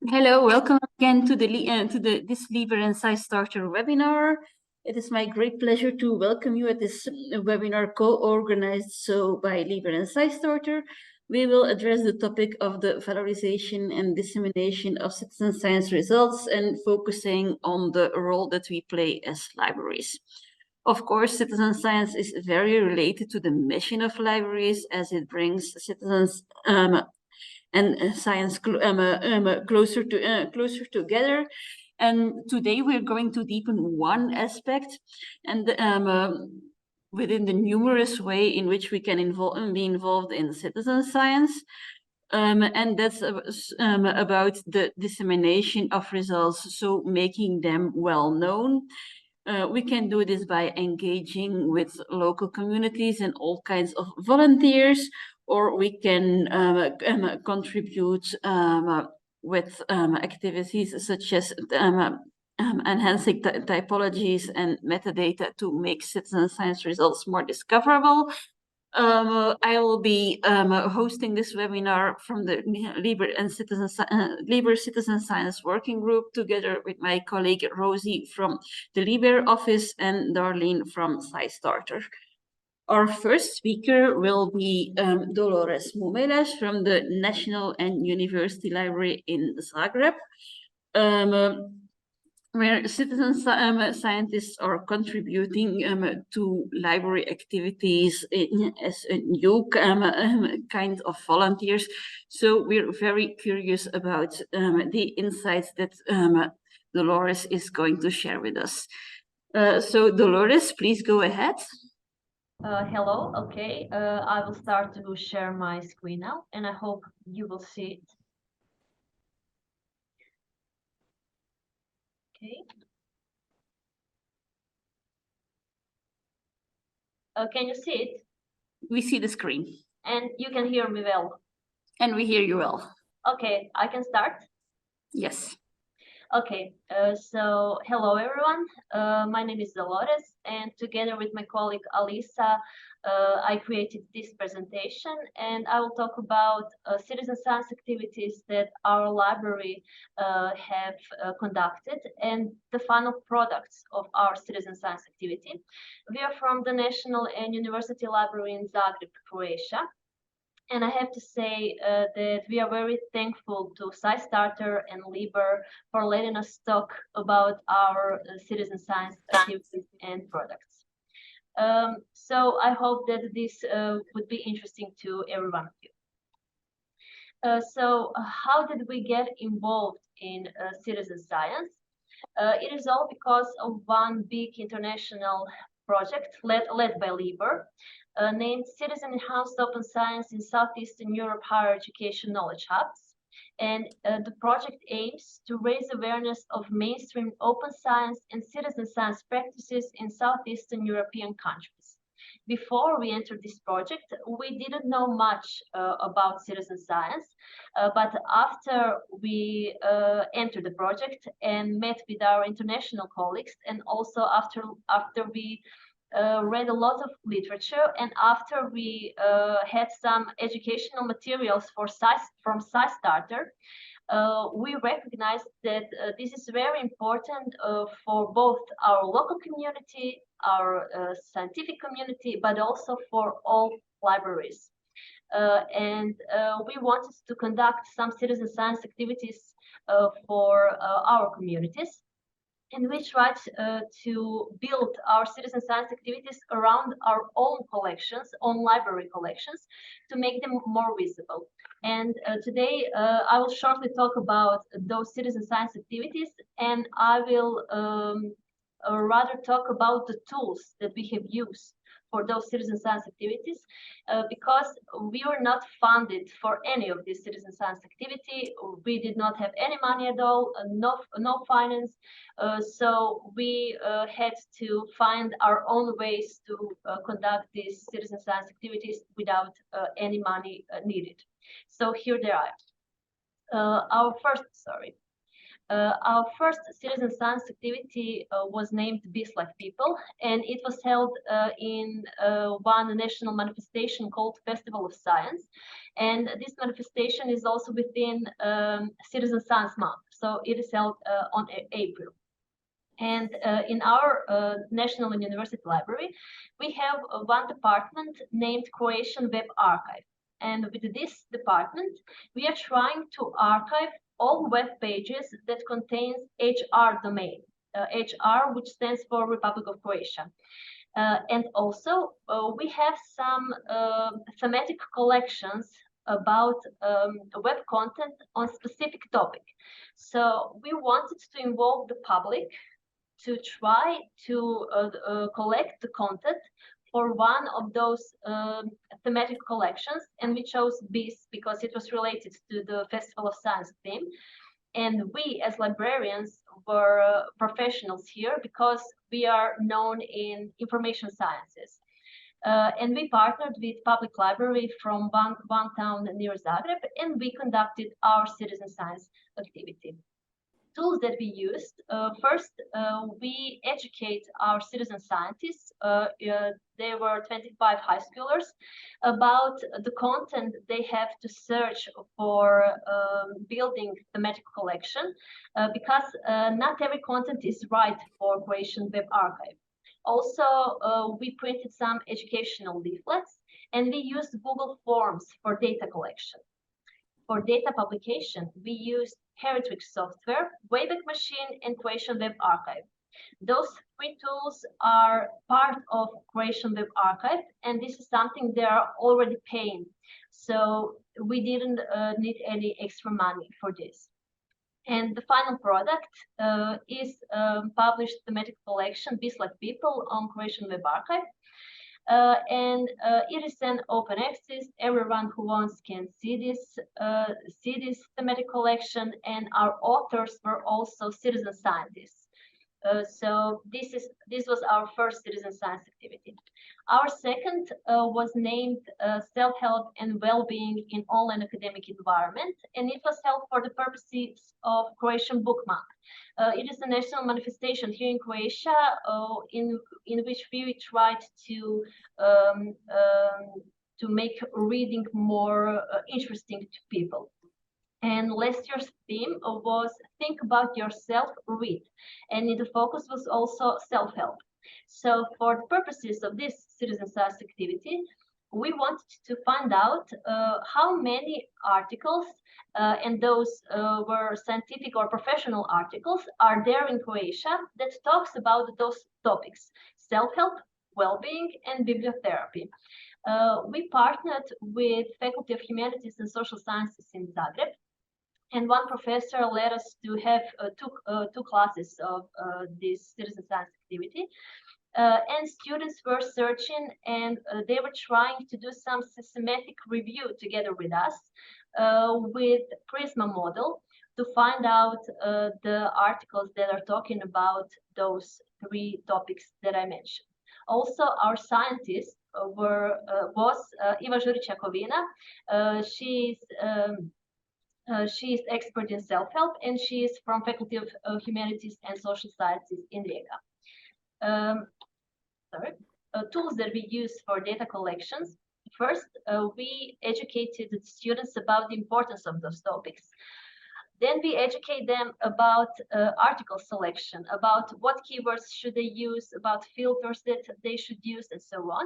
Hello, welcome again to this LIBER and SciStarter webinar. It is my great pleasure to welcome you at this webinar co-organized by LIBER and SciStarter. We will address the topic of the valorization and dissemination of citizen science results and focusing on the role that we play as libraries. Of course, citizen science is very related to the mission of libraries as it brings citizens and science closer together. And today we're going to deepen one aspect, and within the numerous way in which we can be involved in citizen science. And that's about the dissemination of results, so making them well known. We can do this by engaging with local communities and all kinds of volunteers, or we can contribute with activities such as enhancing typologies and metadata to make citizen science results more discoverable. I will be hosting this webinar from the LIBER Citizen Science Working Group, together with my colleague Rosie from the LIBER office and Darlene from SciStarter. Our first speaker will be Dolores Mumelas from the National and University Library in Zagreb, where citizen scientists are contributing to library activities as a new kind of volunteers. So we're very curious about the insights that Dolores is going to share with us. So Dolores, please go ahead. Hello, okay. I will start to share my screen now, and I hope you will see it. Okay. Can you see it? We see the screen. And you can hear me well? And we hear you well. Okay, I can start? Yes. Okay, so hello everyone. My name is Dolores, and together with my colleague Alisa, I created this presentation, and I will talk about citizen science activities that our library have conducted and the final products of our citizen science activity. We are from the National and University Library in Zagreb, Croatia. And I have to say that we are very thankful to SciStarter and LIBER for letting us talk about our citizen science activities and products. So I hope that this would be interesting to every one of you. So how did we get involved in citizen science? It is all because of one big international project led by LIBER, named Citizen Enhanced Open Science in Southeastern Europe Higher Education Knowledge Hubs. And the project aims to raise awareness of mainstream open science and citizen science practices in Southeastern European countries. Before we entered this project, we didn't know much about citizen science, but after we entered the project and met with our international colleagues, and also after we read a lot of literature, and after we had some educational materials from SciStarter, we recognized that this is very important for both our local community, our scientific community, but also for all libraries. And we wanted to conduct some citizen science activities for our communities. And we tried to build our citizen science activities around our own collections, own library collections, to make them more visible. And today I will shortly talk about those citizen science activities, and I will rather talk about the tools that we have used for those citizen science activities, because we were not funded for any of this citizen science activity. We did not have any money at all, no finance, so we had to find our own ways to conduct these citizen science activities without any money needed. So here they are. Our first citizen science activity was named Bees Like People, and it was held in one national manifestation called Festival of Science. And this manifestation is also within Citizen Science Month, so it is held on April. And in our National and University Library, we have one department named Croatian Web Archive. And with this department, we are trying to archive all web pages that contains HR domain, HR, which stands for Republic of Croatia. And also, we have some thematic collections about web content on specific topic. So we wanted to involve the public to try to collect the content for one of those thematic collections, and we chose bees because it was related to the Festival of Science theme. And we, as librarians, were professionals here because we are known in information sciences. And we partnered with public library from one town near Zagreb, and we conducted our citizen science activity. Tools that we used. First, we educate our citizen scientists. There were 25 high schoolers about the content they have to search for building thematic collection, because not every content is right for Croatian Web Archive. Also, we printed some educational leaflets, and we used Google Forms for data collection. For data publication, we used Heritage software, Wayback Machine, and Croatian Web Archive. Those three tools are part of Croatian Web Archive, and this is something they are already paying. So we didn't need any extra money for this. And the final product is published thematic collection, Bees Like People, on Croatian Web Archive. And it is an open access. Everyone who wants can see this thematic collection, and our authors were also citizen scientists. So this was our first citizen science activity. Our second was named Self-Help and Well-Being in Online Academic Environment, and it was held for the purposes of Croatian Book Month. It is a national manifestation here in Croatia, in which we tried to make reading more interesting to people. And last year's theme was Think About Yourself, Read. And the focus was also self-help. So for the purposes of this citizen science activity, we wanted to find out how many articles, and those were scientific or professional articles, are there in Croatia that talks about those topics: self-help, well-being, and bibliotherapy. We partnered with Faculty of Humanities and Social Sciences in Zagreb, and one professor led us to have two classes of this citizen science activity. And students were searching, and they were trying to do some systematic review together with us with Prisma model to find out the articles that are talking about those three topics that I mentioned. Also, our scientist was Iva Žurić-Jakovina. She is expert in self-help, and she is from Faculty of Humanities and Social Sciences in Rijeka. Tools that we use for data collections. First, we educated the students about the importance of those topics. Then we educate them about article selection, about what keywords should they use, about filters that they should use, and so on.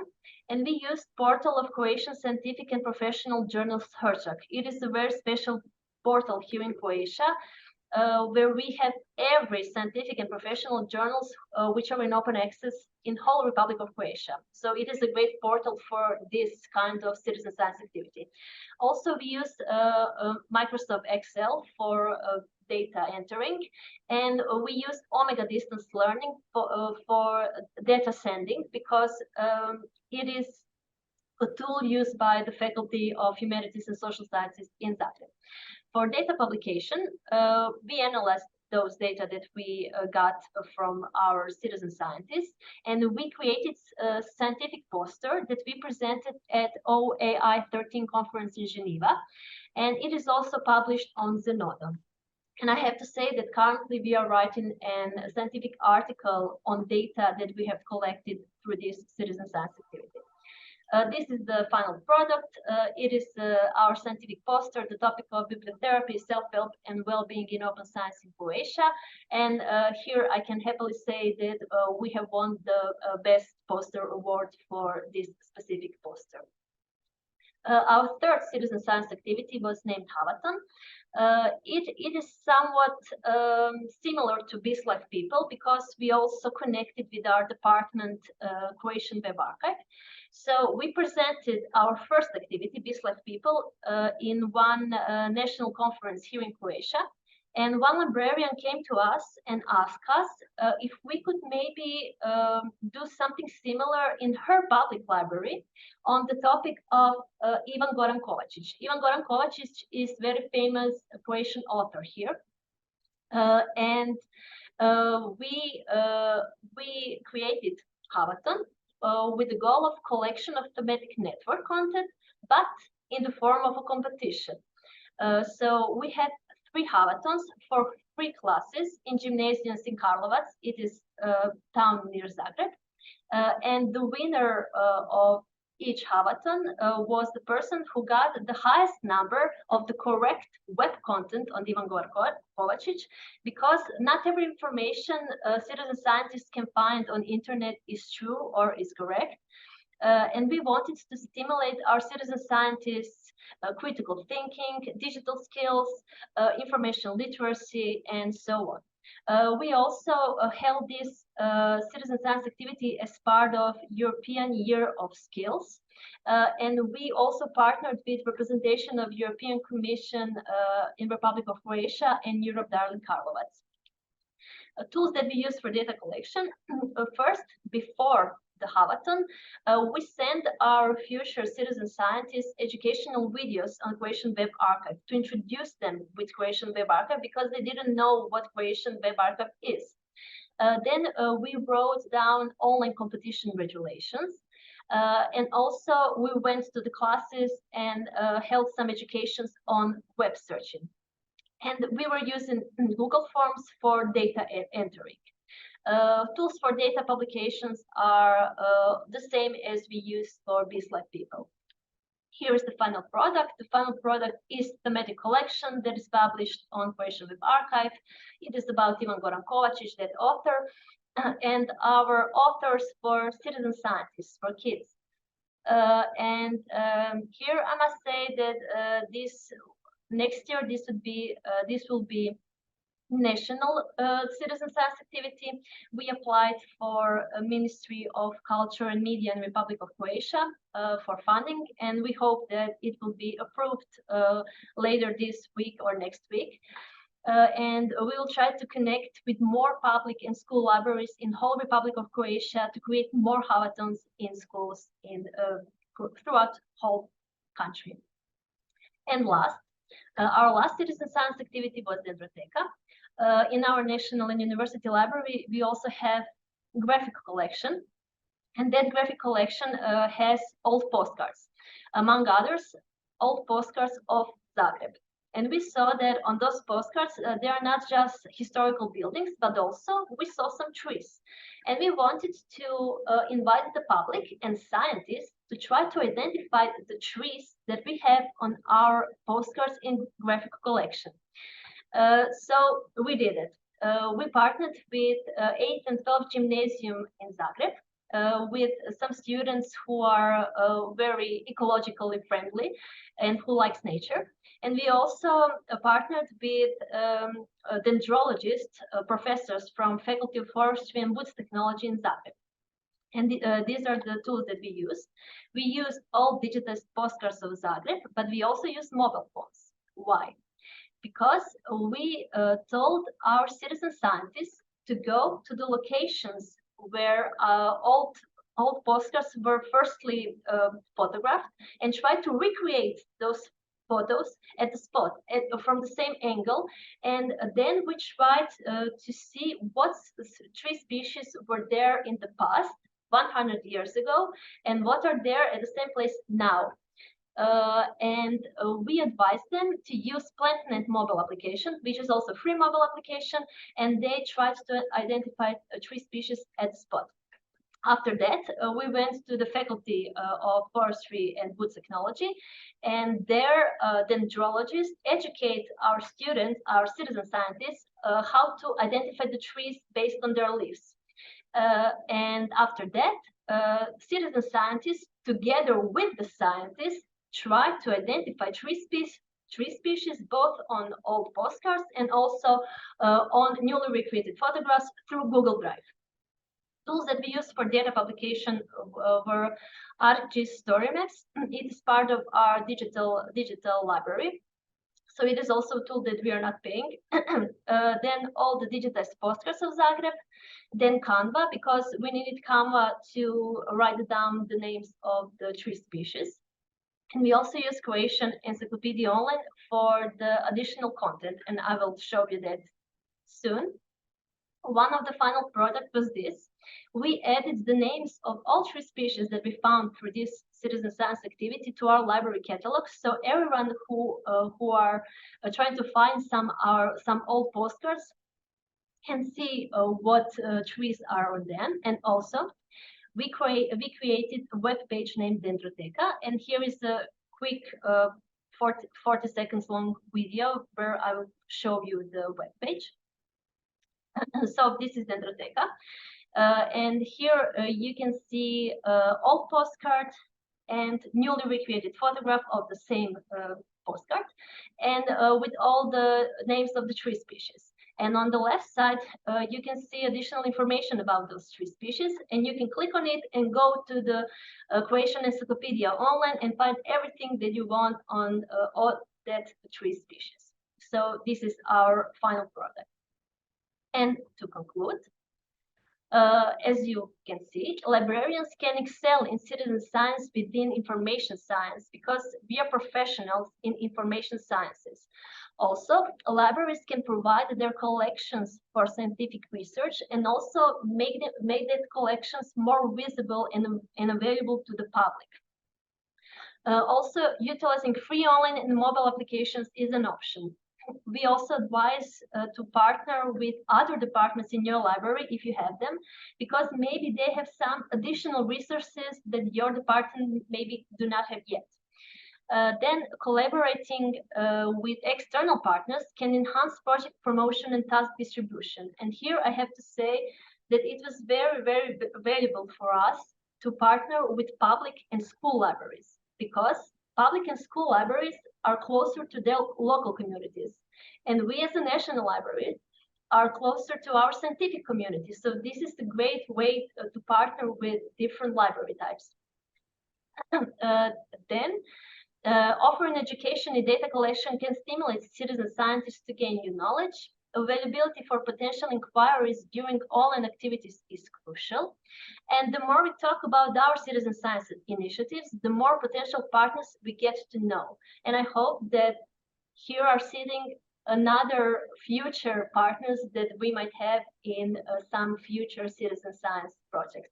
And we used portal of Croatian Scientific and Professional Journals Hrčak. It is a very special portal here in Croatia, where we have every scientific and professional journals which are in open access in whole Republic of Croatia. So it is a great portal for this kind of citizen science activity. Also, we use Microsoft Excel for data entering, and we use Omega distance learning for data sending, because it is a tool used by the Faculty of Humanities and Social Sciences in Zagreb. For data publication, we analyzed those data that we got from our citizen scientists, and we created a scientific poster that we presented at OAI 13 conference in Geneva, and it is also published on Zenodo. And I have to say that currently we are writing a scientific article on data that we have collected through this citizen science activity. This is the final product. It is our scientific poster, the topic of bibliotherapy, self-help, and well-being in open science in Croatia. And here I can happily say that we have won the Best Poster Award for this specific poster. Our third citizen science activity was named Havathon. It is somewhat similar to Bees Like People because we also connected with our department, Croatian Web Archive. So we presented our first activity, Bees Like People, in one national conference here in Croatia. And one librarian came to us and asked us if we could maybe do something similar in her public library on the topic of Ivan Goran Kovačić. Ivan Goran Kovačić is very famous Croatian author here. And we created Havathon with the goal of collection of thematic network content, but in the form of a competition. So we had 3 havathons for 3 classes in gymnasiums in Karlovac. It is a town near Zagreb. And the winner of each havathon was the person who got the highest number of the correct web content on Ivan Goran Kovačić, because not every information citizen scientists can find on internet is true or is correct. And we wanted to stimulate our citizen scientists critical thinking, digital skills, information literacy, and so on. We also held this citizen science activity as part of European Year of Skills. And we also partnered with representation of European Commission in Republic of Croatia and Europe Darling Karlovac. Tools that we use for data collection. First, before the havathon, we send our future citizen scientists educational videos on Croatian Web Archive to introduce them with Croatian Web Archive because they didn't know what Croatian Web Archive is. Then we wrote down online competition regulations. And also we went to the classes and held some educations on web searching. And we were using Google Forms for data entering. Tools for data publications are the same as we use for Bees Like People. Here is the final product. The final product is thematic collection that is published on Croatian Web Archive. It is about Ivan Goran Kovačić, that author, and our authors for citizen scientists, for kids. Here I must say that next year this will be national citizen science activity. We applied for a Ministry of Culture and Media in Republic of Croatia for funding, and we hope that it will be approved later this week or next week. And we will try to connect with more public and school libraries in whole Republic of Croatia to create more havathons in schools throughout whole country. And last, our last citizen science activity was Dendroteca. In our national and university library, we also have graphic collection, and that graphic collection has old postcards, among others, old postcards of Zagreb. And we saw that on those postcards, they are not just historical buildings, but also we saw some trees. And we wanted to invite the public and scientists to try to identify the trees that we have on our postcards in graphic collection. So we did it. We partnered with 8th and 12th Gymnasium in Zagreb with some students who are very ecologically friendly and who likes nature. And we also partnered with dendrologists, professors from Faculty of Forestry and Woods Technology in Zagreb. And these are the tools that we used. We used all digitized postcards of Zagreb, but we also used mobile phones. Why? Because we told our citizen scientists to go to the locations where old postcards were firstly photographed and try to recreate those photos at the spot from the same angle. And then we tried to see what tree species were there in the past, 100 years ago, and what are there at the same place now. and we advise them to use PlantNet mobile application, which is also a free mobile application, and they tried to identify tree species at the spot. After that, we went to the faculty of forestry and wood technology, and there dendrologists educate our students, our citizen scientists, how to identify the trees based on their leaves. And after that, citizen scientists, together with the scientists, try to identify tree species both on old postcards and also on newly recreated photographs through Google Drive. Tools that we use for data publication were ArcGIS Story Maps. It is part of our digital library. So it is also a tool that we are not paying. Then all the digitized postcards of Zagreb. Then Canva, because we needed Canva to write down the names of the tree species. And we also use Croatian Encyclopedia Online for the additional content, and I will show you that soon. One of the final products was this. We added the names of all tree species that we found through this citizen science activity to our library catalog. So everyone who are trying to find some old postcards can see what trees are on them. And also, we created a web page named Dendroteca, and here is a quick 40 seconds long video where I will show you the web page. So this is Dendroteca, and here you can see old postcard and newly recreated photograph of the same postcard, and with all the names of the tree species. And on the left side, you can see additional information about those tree species, and you can click on it and go to the Croatian Encyclopedia Online and find everything that you want on all that tree species. So this is our final product. And to conclude, as you can see, librarians can excel in citizen science within information science because we are professionals in information sciences. Also, libraries can provide their collections for scientific research and also make that collections more visible and available to the public. Also, utilizing free online and mobile applications is an option. We also advise to partner with other departments in your library if you have them, because maybe they have some additional resources that your department maybe do not have yet. Then collaborating with external partners can enhance project promotion and task distribution. And here I have to say that it was very, very valuable for us to partner with public and school libraries, because public and school libraries are closer to their local communities. And we as a national library are closer to our scientific community. So this is a great way to partner with different library types. Then offering education in data collection can stimulate citizen scientists to gain new knowledge. Availability for potential inquiries during online activities is crucial. And the more we talk about our citizen science initiatives, the more potential partners we get to know. And I hope that here are sitting another future partners that we might have in some future citizen science projects.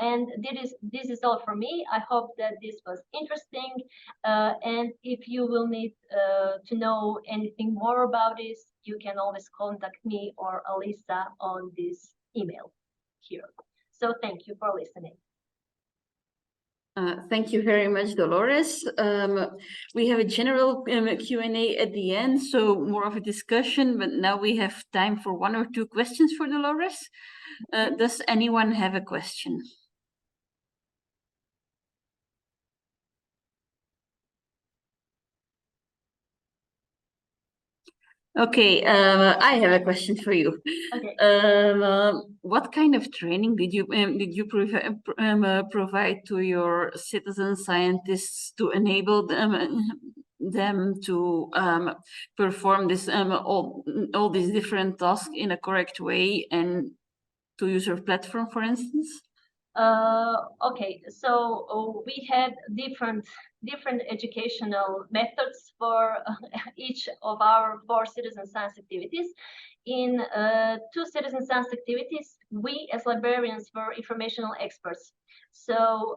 And this is all from me. I hope that this was interesting. And if you will need to know anything more about this, you can always contact me or Alisa on this email here. So thank you for listening. Thank you very much, Dolores. We have a general Q&A at the end, so more of a discussion, but now we have time for 1 or 2 questions for Dolores. Does anyone have a question? Okay, I have a question for you. Okay. What kind of training did you provide to your citizen scientists to enable them to perform this all these different tasks in a correct way and to use your platform, for instance? Okay, so we had different educational methods for each of our 4 citizen science activities. In 2 citizen science activities, we as librarians were informational experts. So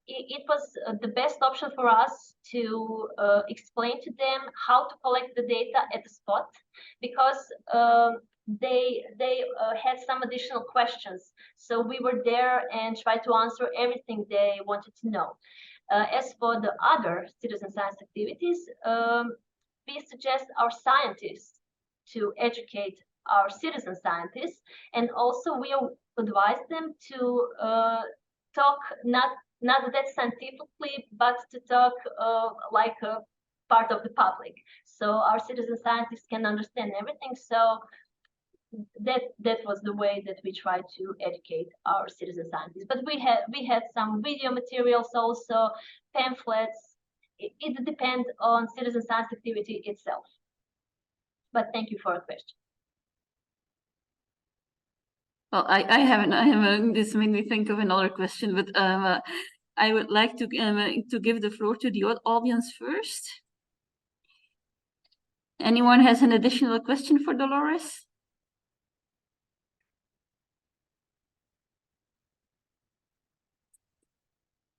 it was the best option for us to explain to them how to collect the data at the spot, because they had some additional questions. So we were there and tried to answer everything they wanted to know. As for the other citizen science activities, we suggest our scientists to educate our citizen scientists, and also we advise them to talk not that scientifically, but to talk like a part of the public, so our citizen scientists can understand everything. So that was the way that we tried to educate our citizen scientists. But we had some video materials also, pamphlets. It depends on citizen science activity itself. But thank you for the question. Well, I haven't. This made me think of another question, but I would like to give the floor to the audience first. Anyone has an additional question for Dolores?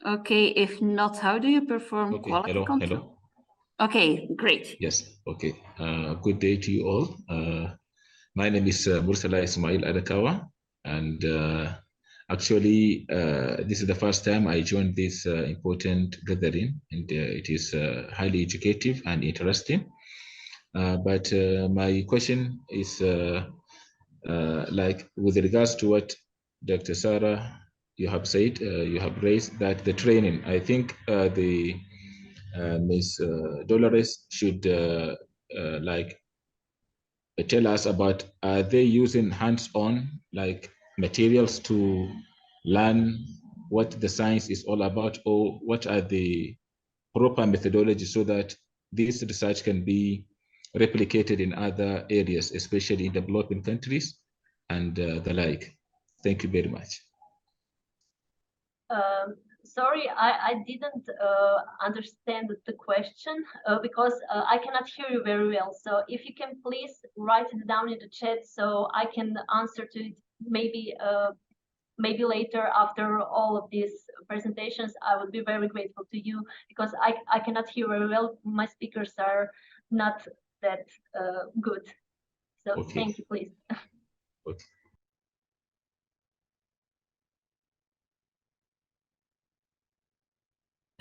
Okay, if not, how do you perform quality control? Hello. Okay, great. Yes, okay. Good day to you all. My name is Mursala Ismail Adakawa, and actually, this is the first time I joined this important gathering, and it is highly educative and interesting. But my question is like with regards to what Dr. Sarah you have said, you have raised that the training, I think Ms. Dolores should like tell us about, are they using hands-on like materials to learn what the science is all about, or what are the proper methodologies so that this research can be replicated in other areas, especially in developing countries and the like. Thank you very much. Sorry, I didn't understand the question because I cannot hear you very well. So if you can please write it down in the chat so I can answer to it maybe later after all of these presentations. I would be very grateful to you because I cannot hear very well. My speakers are not that good. So okay. Thank you, please. Okay.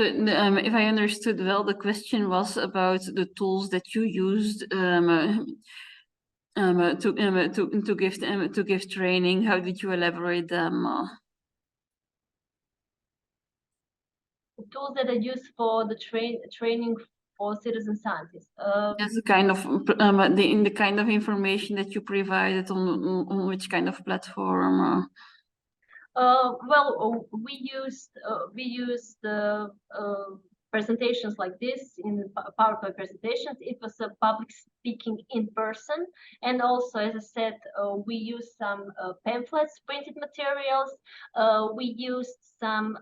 If I understood well, the question was about the tools that you used to give training. How did you elaborate them? The tools that are used for the training for citizen scientists. That's the kind of the kind of information that you provided on which kind of platform. Well, we used presentations like this in PowerPoint presentations. It was a public speaking in person, and also, as I said, we used some pamphlets, printed materials. We used some.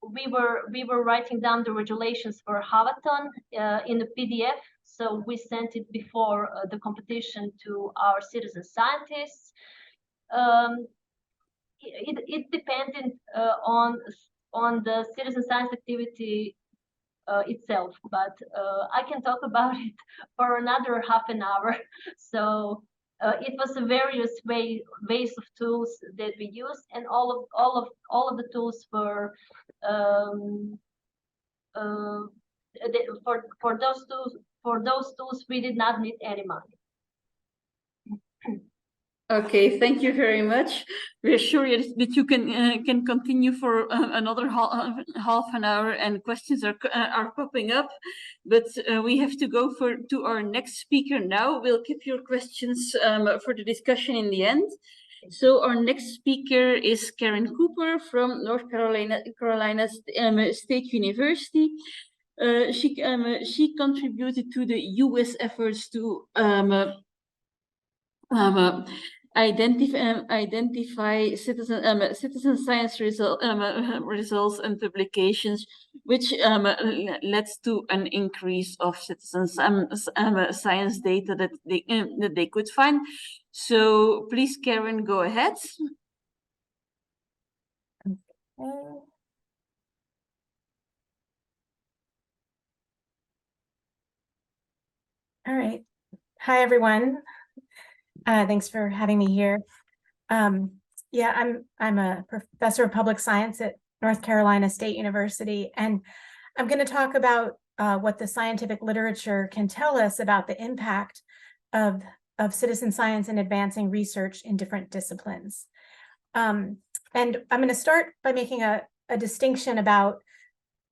We were writing down the regulations for Havathon in a PDF, so we sent it before the competition to our citizen scientists. It depended on the citizen science activity itself, but I can talk about it for another half an hour. So it was a various ways of tools that we used, and all of the tools were for those tools we did not need any money. Okay, thank you very much. We're sure that you can continue for another half an hour, and questions are popping up, but we have to go to our next speaker now. We'll keep your questions for the discussion in the end. So our next speaker is Karen Cooper from North Carolina State University. She contributed to the U.S. efforts to identify citizen science results and publications, which led to an increase of citizen science data that they could find. So please, Karen, go ahead. All right. Hi, everyone. Thanks for having me here. Yeah, I'm a professor of public science at North Carolina State University, and I'm going to talk about what the scientific literature can tell us about the impact of citizen science in advancing research in different disciplines. And I'm going to start by making a distinction about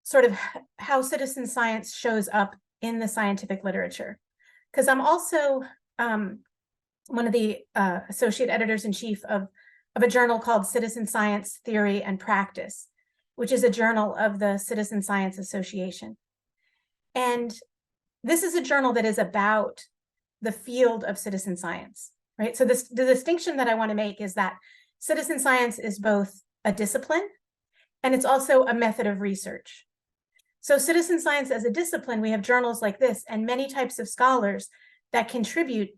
sort of how citizen science shows up in the scientific literature, because I'm also one of the associate editors-in-chief of a journal called Citizen Science Theory and Practice, which is a journal of the Citizen Science Association. And this is a journal that is about the field of citizen science, right? So the distinction that I want to make is that citizen science is both a discipline and it's also a method of research. So citizen science as a discipline, we have journals like this and many types of scholars that contribute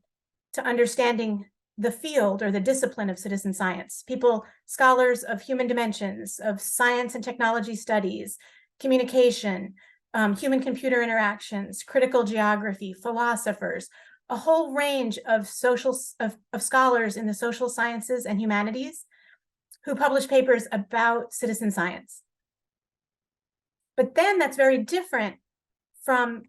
to understanding the field or the discipline of citizen science. People, scholars of human dimensions, of science and technology studies, communication, human-computer interactions, critical geography, philosophers, a whole range of scholars in the social sciences and humanities who publish papers about citizen science. But then that's very different from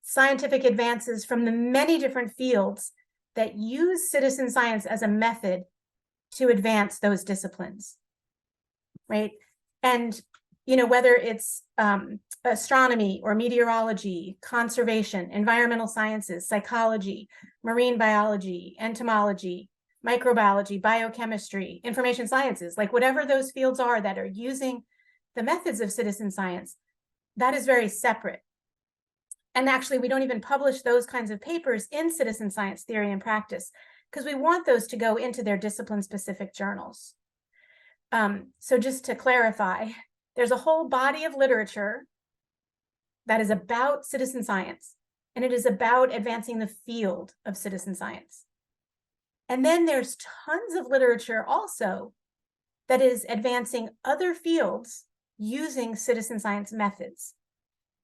scientific advances from the many different fields that use citizen science as a method to advance those disciplines, right? And, you know, whether it's astronomy or meteorology, conservation, environmental sciences, psychology, marine biology, entomology, microbiology, biochemistry, information sciences, like whatever those fields are that are using the methods of citizen science, that is very separate. And actually, we don't even publish those kinds of papers in citizen science theory and practice because we want those to go into their discipline-specific journals. So just to clarify, there's a whole body of literature that is about citizen science, and it is about advancing the field of citizen science. And then there's tons of literature also that is advancing other fields using citizen science methods.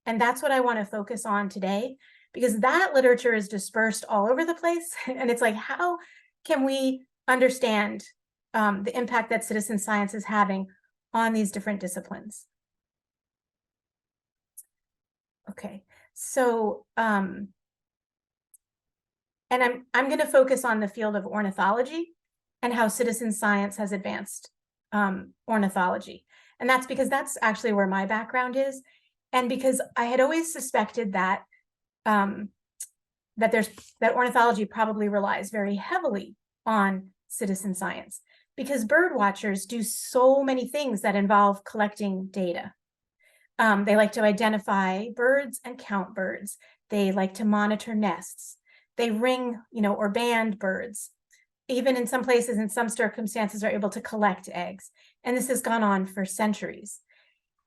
And that's what I want to focus on today, because that literature is dispersed all over the place. And it's like, how can we understand the impact that citizen science is having on these different disciplines? Okay, so, and I'm going to focus on the field of ornithology and how citizen science has advanced ornithology. And that's because that's actually where my background is. And because I had always suspected that that ornithology probably relies very heavily on citizen science, because bird watchers do so many things that involve collecting data. They like to identify birds and count birds. They like to monitor nests. They ring, you know, or band birds. Even in some places, in some circumstances, are able to collect eggs. And this has gone on for centuries.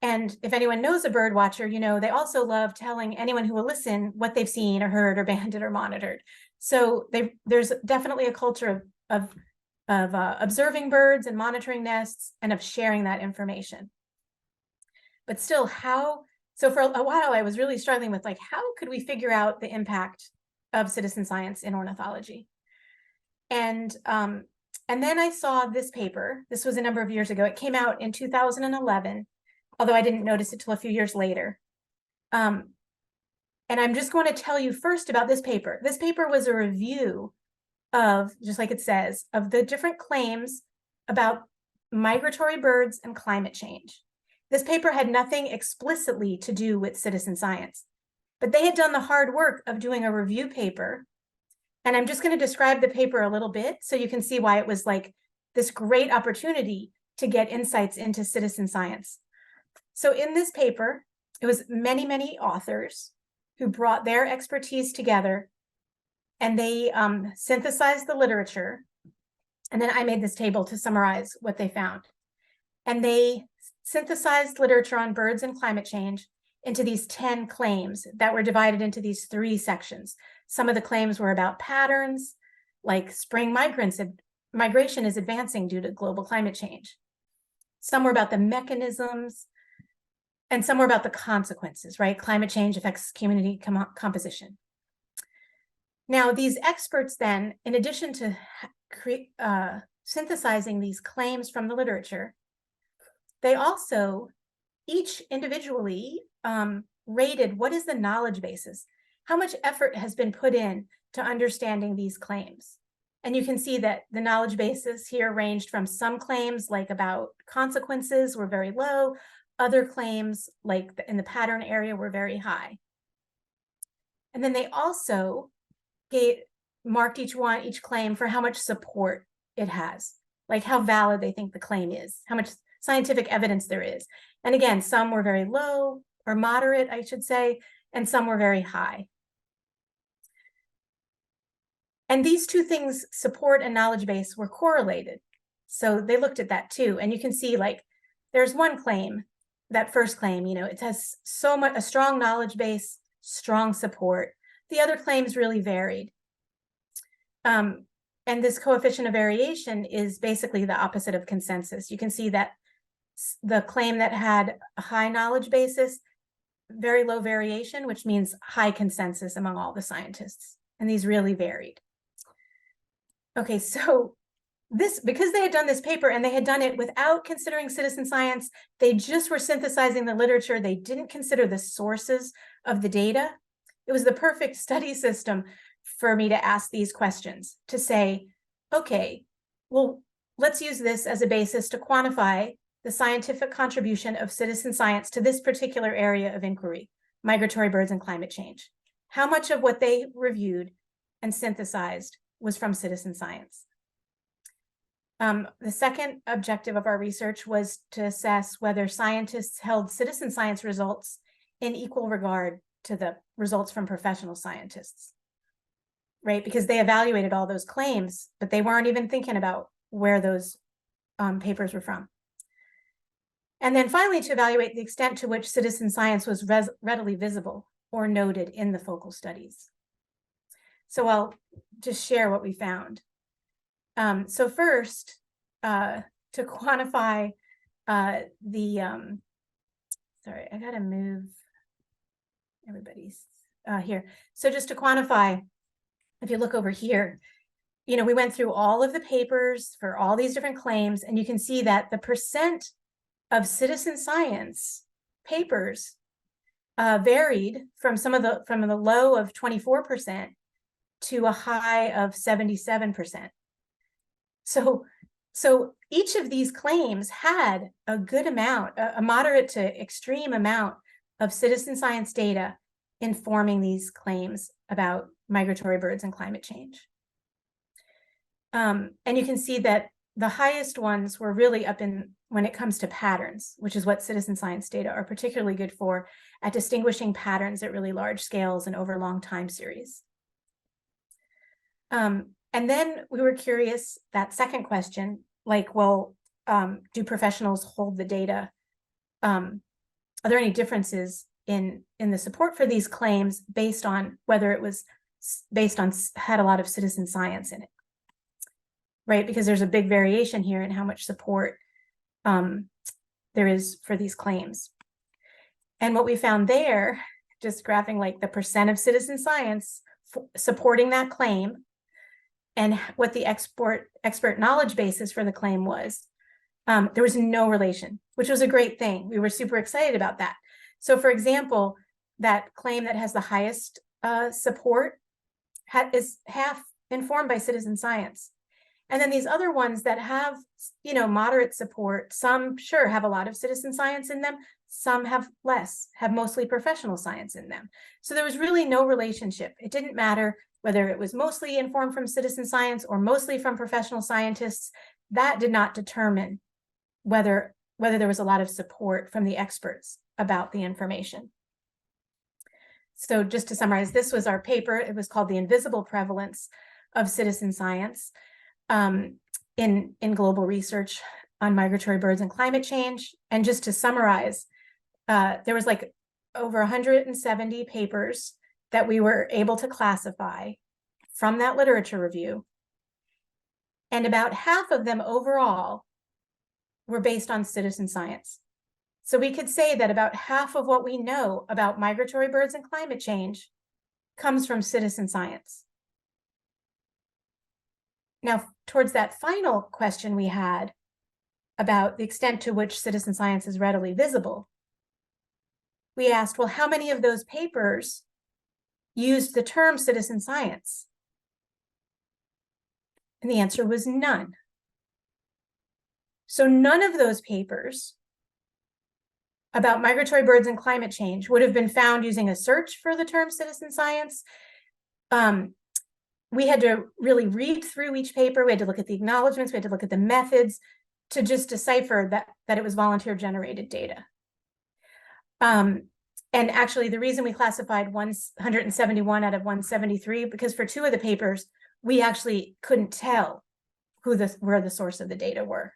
And if anyone knows a bird watcher, you know, they also love telling anyone who will listen what they've seen or heard or banded or monitored. So there's definitely a culture of observing birds and monitoring nests and of sharing that information. But still, so for a while, I was really struggling with, like, how could we figure out the impact of citizen science in ornithology? And then I saw this paper. This was a number of years ago. It came out in 2011. Although I didn't notice it till a few years later. And I'm just going to tell you first about this paper. This paper was a review of, just like it says, of the different claims about migratory birds and climate change. This paper had nothing explicitly to do with citizen science, but they had done the hard work of doing a review paper. And I'm just going to describe the paper a little bit so you can see why it was like this great opportunity to get insights into citizen science. So in this paper, it was many, many authors who brought their expertise together, and they synthesized the literature. And then I made this table to summarize what they found. And they synthesized literature on birds and climate change into these 10 claims that were divided into these 3 sections. Some of the claims were about patterns, like spring migration is advancing due to global climate change. Some were about the mechanisms, and some were about the consequences, right? Climate change affects community composition. Now, these experts then, in addition to synthesizing these claims from the literature, they also each individually rated what is the knowledge basis, how much effort has been put in to understanding these claims. And you can see that the knowledge basis here ranged from some claims like about consequences were very low, other claims like in the pattern area were very high. And then they also marked each claim for how much support it has, like how valid they think the claim is, how much scientific evidence there is. And again, some were very low or moderate, I should say, and some were very high. And these two things, support and knowledge base, were correlated. So they looked at that too. And you can see like there's one claim, that first claim, you know, it has so much, a strong knowledge base, strong support. The other claims really varied. And this coefficient of variation is basically the opposite of consensus. You can see that the claim that had a high knowledge basis, very low variation, which means high consensus among all the scientists. And these really varied. Okay, so because they had done this paper and they had done it without considering citizen science, they just were synthesizing the literature. They didn't consider the sources of the data. It was the perfect study system for me to ask these questions, to say, okay, well, let's use this as a basis to quantify the scientific contribution of citizen science to this particular area of inquiry, migratory birds and climate change. How much of what they reviewed and synthesized was from citizen science? The second objective of our research was to assess whether scientists held citizen science results in equal regard to the results from professional scientists, right? Because they evaluated all those claims, but they weren't even thinking about where those papers were from. And then finally, to evaluate the extent to which citizen science was readily visible or noted in the focal studies. So I'll just share what we found. So first, to quantify sorry, I gotta move everybody's here. So just to quantify, if you look over here, you know, we went through all of the papers for all these different claims, and you can see that the percent of citizen science papers varied from the low of 24% to a high of 77%. So each of these claims had a good amount, a moderate to extreme amount of citizen science data informing these claims about migratory birds and climate change. And you can see that the highest ones were really up in when it comes to patterns, which is what citizen science data are particularly good for, at distinguishing patterns at really large scales and over long time series. And then we were curious, that second question, like, well, do professionals hold the data? Are there any differences in the support for these claims based on whether it was had a lot of citizen science in it, right? Because there's a big variation here in how much support there is for these claims. And what we found there, just graphing like the percent of citizen science supporting that claim, and what the expert knowledge basis for the claim was, there was no relation, which was a great thing. We were super excited about that. So for example, that claim that has the highest support is half informed by citizen science. And then these other ones that have, you know, moderate support, some sure have a lot of citizen science in them, some have less, have mostly professional science in them. So there was really no relationship. It didn't matter whether it was mostly informed from citizen science or mostly from professional scientists. That did not determine whether there was a lot of support from the experts about the information. So just to summarize, this was our paper. It was called The Invisible Prevalence of Citizen Science in global research on migratory birds and climate change. And just to summarize, there was like over 170 papers that we were able to classify from that literature review. And about half of them overall were based on citizen science. So we could say that about half of what we know about migratory birds and climate change comes from citizen science. Now, towards that final question we had about the extent to which citizen science is readily visible, we asked, well, how many of those papers used the term citizen science? And the answer was none. So none of those papers about migratory birds and climate change would have been found using a search for the term citizen science. We had to really read through each paper. We had to look at the acknowledgements. We had to look at the methods to just decipher that it was volunteer generated data. And actually, the reason we classified 171 out of 173, because for 2 of the papers, we actually couldn't tell where the source of the data were.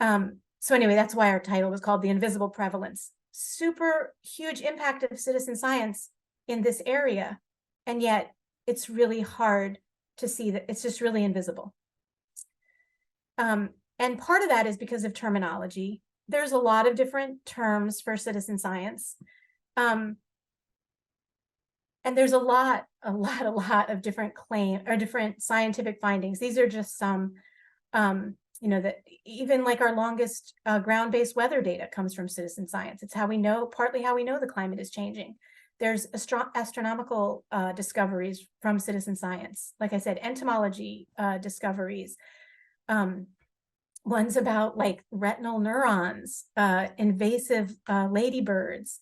So anyway, that's why our title was called The Invisible Prevalence. Super huge impact of citizen science in this area, and yet it's really hard to see that it's just really invisible. And part of that is because of terminology. There's a lot of different terms for citizen science. And there's a lot of different different scientific findings. These are just some, that even like our longest ground-based weather data comes from citizen science. It's partly how we know the climate is changing. There's astronomical discoveries from citizen science. Like I said, entomology discoveries, ones about like retinal neurons, invasive ladybirds,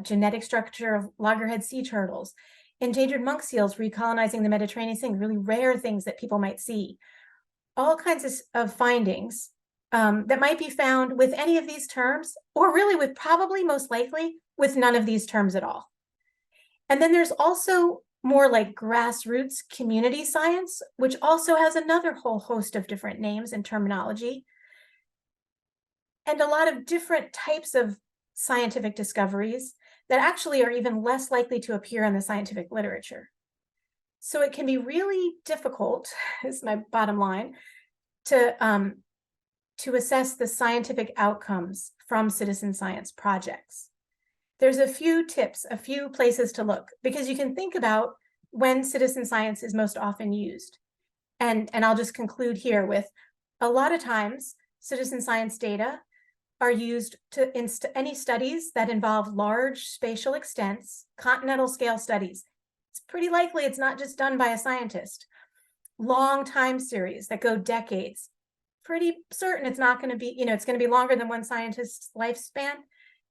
genetic structure of loggerhead sea turtles, endangered monk seals recolonizing the Mediterranean Sea, really rare things that people might see. All kinds of findings that might be found with any of these terms, or really with probably most likely with none of these terms at all. And then there's also more like grassroots community science, which also has another whole host of different names and terminology, and a lot of different types of scientific discoveries that actually are even less likely to appear in the scientific literature. So it can be really difficult, is my bottom line, to assess the scientific outcomes from citizen science projects. There's a few tips, a few places to look, because you can think about when citizen science is most often used. And I'll just conclude here with, a lot of times, citizen science data are used in any studies that involve large spatial extents, continental scale studies. It's pretty likely it's not just done by a scientist. Long time series that go decades. Pretty certain it's not going to be, it's going to be longer than one scientist's lifespan.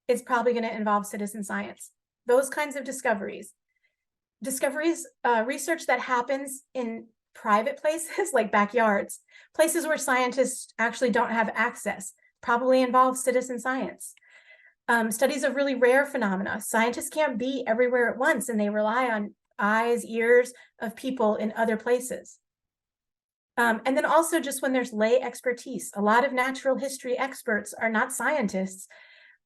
It's probably going to involve citizen science. Those kinds of discoveries, research that happens in private places like backyards, places where scientists actually don't have access, probably involve citizen science. Studies of really rare phenomena. Scientists can't be everywhere at once, and they rely on eyes, ears of people in other places. And then also just when there's lay expertise, a lot of natural history experts are not scientists.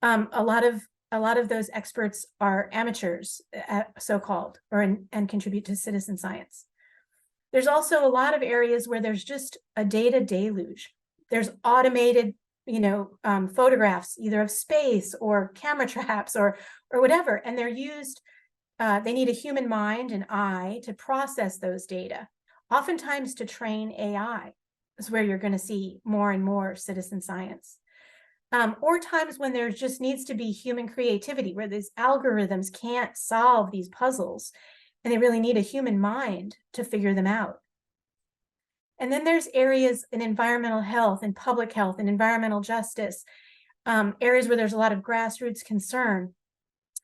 A lot of those experts are amateurs, so-called, and contribute to citizen science. There's also a lot of areas where there's just a data deluge. There's automated, photographs, either of space or camera traps or whatever, and they're used. They need a human mind and eye to process those data. Oftentimes to train AI is where you're going to see more and more citizen science. Or times when there just needs to be human creativity, where these algorithms can't solve these puzzles, and they really need a human mind to figure them out. And then there's areas in environmental health and public health and environmental justice, areas where there's a lot of grassroots concern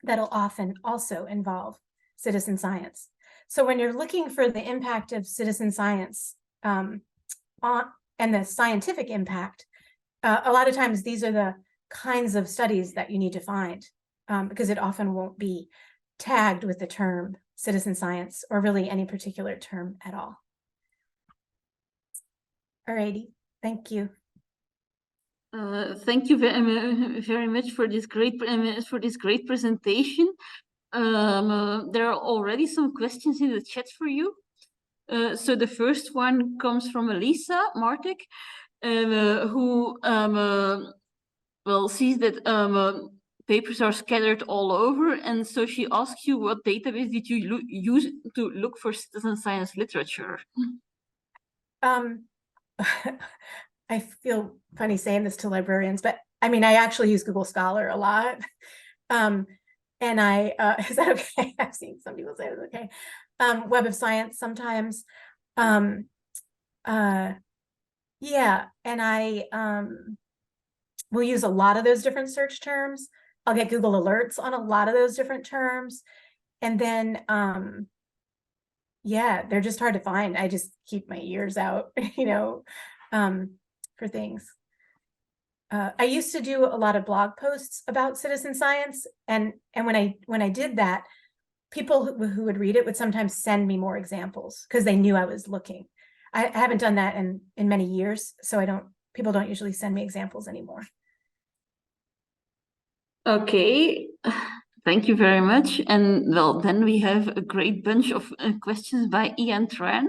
that'll often also involve citizen science. So when you're looking for the impact of citizen science and the scientific impact, a lot of times these are the kinds of studies that you need to find, because it often won't be tagged with the term citizen science or really any particular term at all. All righty, thank you. Thank you very much for this great presentation. There are already some questions in the chat for you. So the first one comes from Elisa Martek, who sees that papers are scattered all over, and so she asks you, what database did you use to look for citizen science literature? I feel funny saying this to librarians, but I mean, I actually use Google Scholar a lot. And is that okay? I've seen some people say it's okay. Web of Science sometimes. Yeah, and I will use a lot of those different search terms. I'll get Google alerts on a lot of those different terms. And then, yeah, they're just hard to find. I just keep my ears out, you know, for things. I used to do a lot of blog posts about citizen science, and when I did that, people who would read it would sometimes send me more examples because they knew I was looking. I haven't done that in many years, so people don't usually send me examples anymore. Okay, thank you very much. And well, then we have a great bunch of questions by Ian Tran.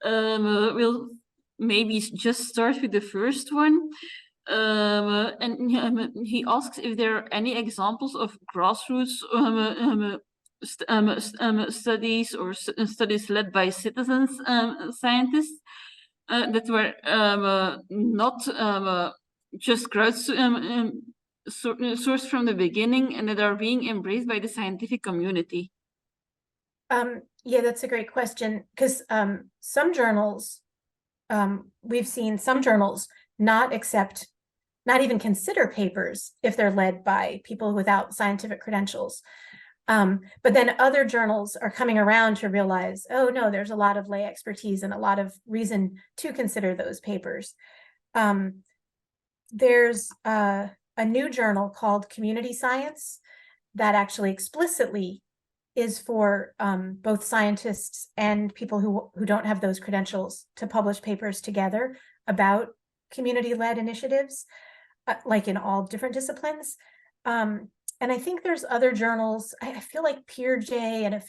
We'll maybe just start with the first one. And he asks if there are any examples of grassroots studies or studies led by citizens scientists that were not just sourced from the beginning and that are being embraced by the scientific community. Yeah, that's a great question, because some journals, we've seen some journals not even consider papers if they're led by people without scientific credentials. But then other journals are coming around to realize, oh no, there's a lot of lay expertise and a lot of reason to consider those papers. There's a new journal called Community Science that actually explicitly is for both scientists and people who don't have those credentials to publish papers together about community-led initiatives, like in all different disciplines. And I think there's other journals, I feel like PeerJ and I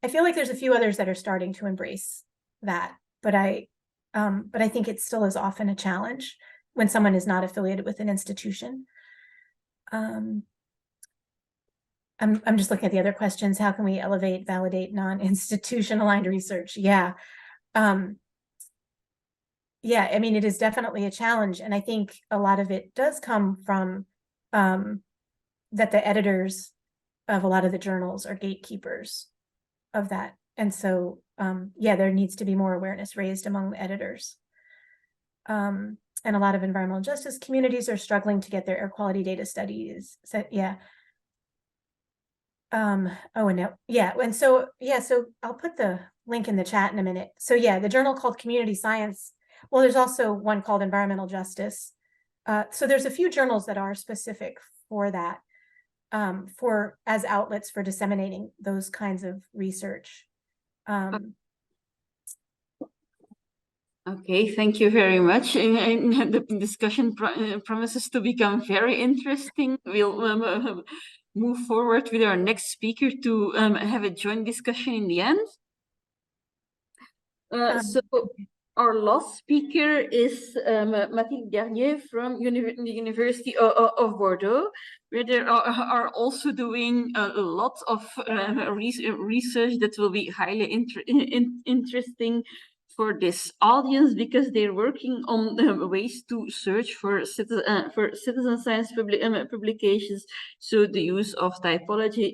feel like there's a few others that are starting to embrace that, but I think it still is often a challenge when someone is not affiliated with an institution. I'm just looking at the other questions. How can we elevate, validate non-institution aligned research? Yeah. Yeah, I mean, it is definitely a challenge. And I think a lot of it does come from that the editors of a lot of the journals are gatekeepers of that. And so, yeah, there needs to be more awareness raised among the editors. And a lot of environmental justice communities are struggling to get their air quality data studies. So, yeah. Oh, and no, yeah. And so, yeah, so I'll put the link in the chat in a minute. So yeah, the journal called Community Science. Well, there's also one called Environmental Justice. So there's a few journals that are specific for that, as outlets for disseminating those kinds of research. Okay, thank you very much. And the discussion promises to become very interesting. We'll move forward with our next speaker to have a joint discussion in the end. So our last speaker is Mathilde Garnier from the University of Bordeaux, where they are also doing a lot of research that will be highly interesting for this audience, because they're working on ways to search for citizen science publications. So the use of typologies,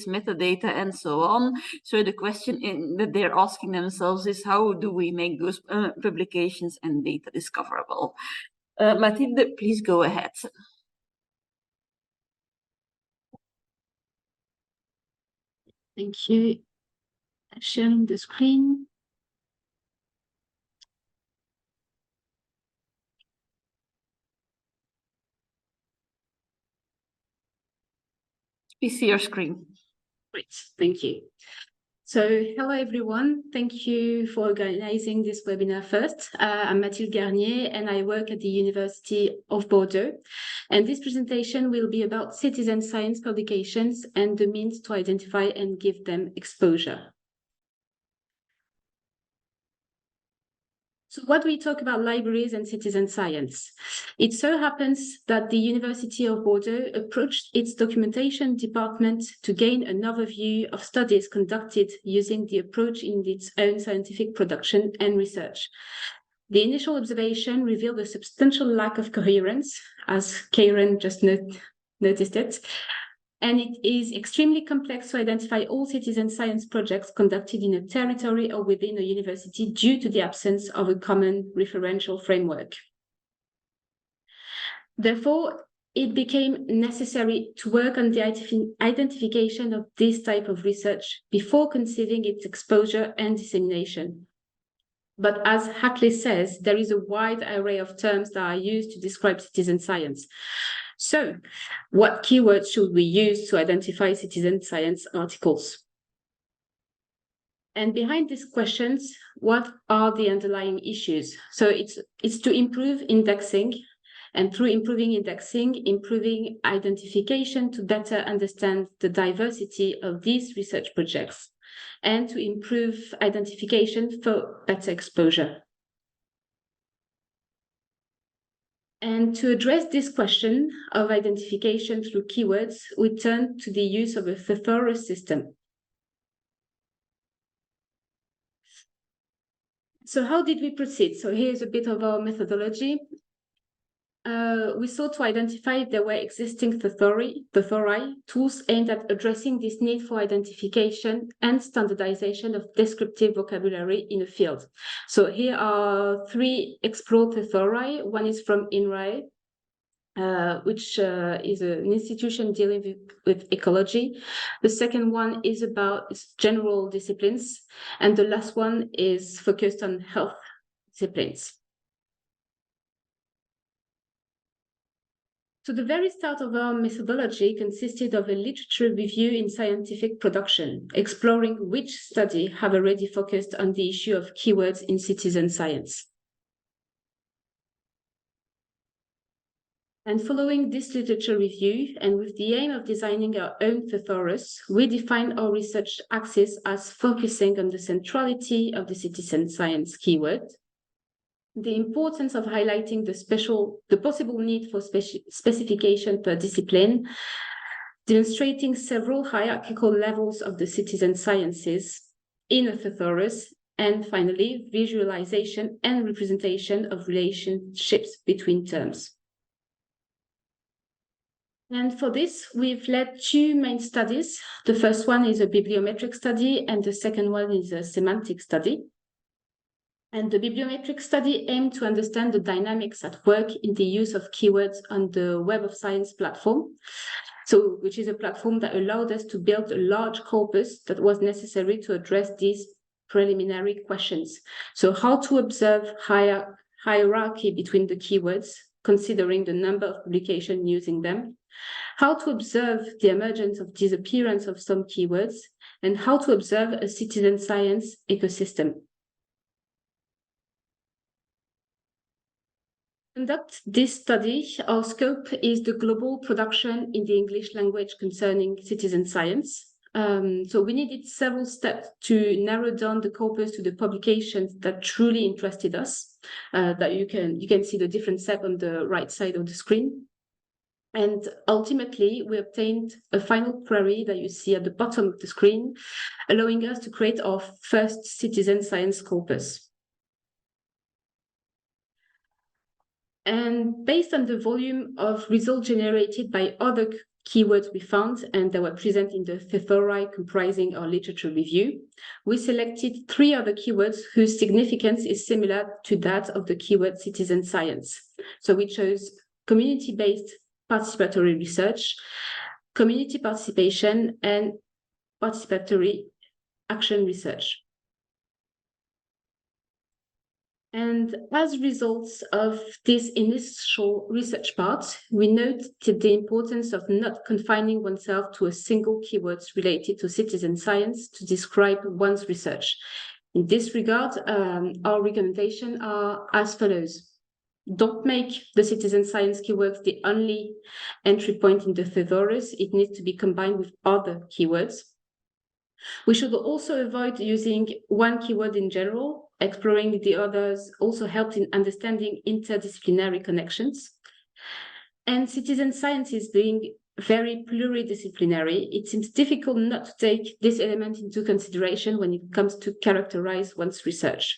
metadata, and so on. So the question that they're asking themselves is, how do we make those publications and data discoverable? Mathilde, please go ahead. Thank you. Sharing the screen. Please see your screen. Great, thank you. So hello everyone, thank you for organizing this webinar first. I'm Mathilde Garnier and I work at the University of Bordeaux. And this presentation will be about citizen science publications and the means to identify and give them exposure. So what do we talk about libraries and citizen science? It so happens that the University of Bordeaux approached its documentation department to gain an overview of studies conducted using the approach in its own scientific production and research. The initial observation revealed a substantial lack of coherence, as Karen just noticed it, and it is extremely complex to identify all citizen science projects conducted in a territory or within a university due to the absence of a common referential framework. Therefore, it became necessary to work on the identification of this type of research before conceiving its exposure and dissemination. But as Hackley says, there is a wide array of terms that are used to describe citizen science. So, what keywords should we use to identify citizen science articles? And behind these questions, what are the underlying issues? So it's to improve indexing, and through improving indexing, improving identification to better understand the diversity of these research projects, and to improve identification for better exposure. And to address this question of identification through keywords, we turn to the use of a thesaurus system. So how did we proceed? So here's a bit of our methodology. We sought to identify if there were existing thesauri, tools aimed at addressing this need for identification and standardization of descriptive vocabulary in a field. So here are 3 explored thesauri. One is from INRAE, which is an institution dealing with ecology. The second one is about general disciplines, and the last one is focused on health disciplines. So the very start of our methodology consisted of a literature review in scientific production, exploring which study have already focused on the issue of keywords in citizen science. And following this literature review, and with the aim of designing our own thesaurus, we defined our research axis as focusing on the centrality of the citizen science keyword, the importance of highlighting the possible need for specification per discipline, demonstrating several hierarchical levels of the citizen sciences in a thesaurus, and finally, visualization and representation of relationships between terms. And for this, we've led 2 main studies. The first one is a bibliometric study, and the second one is a semantic study. And the bibliometric study aimed to understand the dynamics at work in the use of keywords on the Web of Science platform, which is a platform that allowed us to build a large corpus that was necessary to address these preliminary questions. So how to observe hierarchy between the keywords, considering the number of publications using them, how to observe the emergence of disappearance of some keywords, and how to observe a citizen science ecosystem. To conduct this study, our scope is the global production in the English language concerning citizen science. So we needed several steps to narrow down the corpus to the publications that truly interested us. That you can see the different steps on the right side of the screen. And ultimately, we obtained a final query that you see at the bottom of the screen, allowing us to create our first citizen science corpus. And based on the volume of results generated by other keywords we found, and that were present in the thesauri comprising our literature review, we selected 3 other keywords whose significance is similar to that of the keyword citizen science. So we chose community-based participatory research, community participation, and participatory action research. And as results of this initial research part, we noted the importance of not confining oneself to a single keyword related to citizen science to describe one's research. In this regard, our recommendations are as follows. Don't make the citizen science keywords the only entry point in the thesaurus. It needs to be combined with other keywords. We should also avoid using one keyword in general. Exploring the others also helps in understanding interdisciplinary connections. And citizen science is being very pluridisciplinary. It seems difficult not to take this element into consideration when it comes to characterize one's research.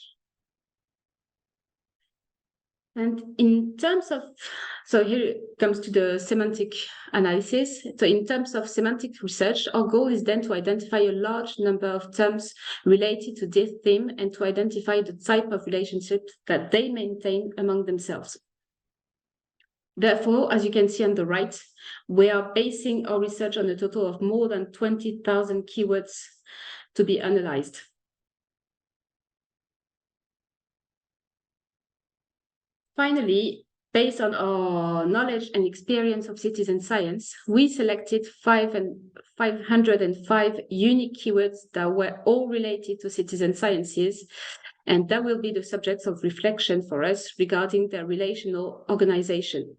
And in terms of, so here it comes to the semantic analysis. So in terms of semantic research, our goal is then to identify a large number of terms related to this theme and to identify the type of relationships that they maintain among themselves. Therefore, as you can see on the right, we are basing our research on a total of more than 20,000 keywords to be analyzed. Finally, based on our knowledge and experience of citizen science, we selected 505 unique keywords that were all related to citizen sciences, and that will be the subjects of reflection for us regarding their relational organization.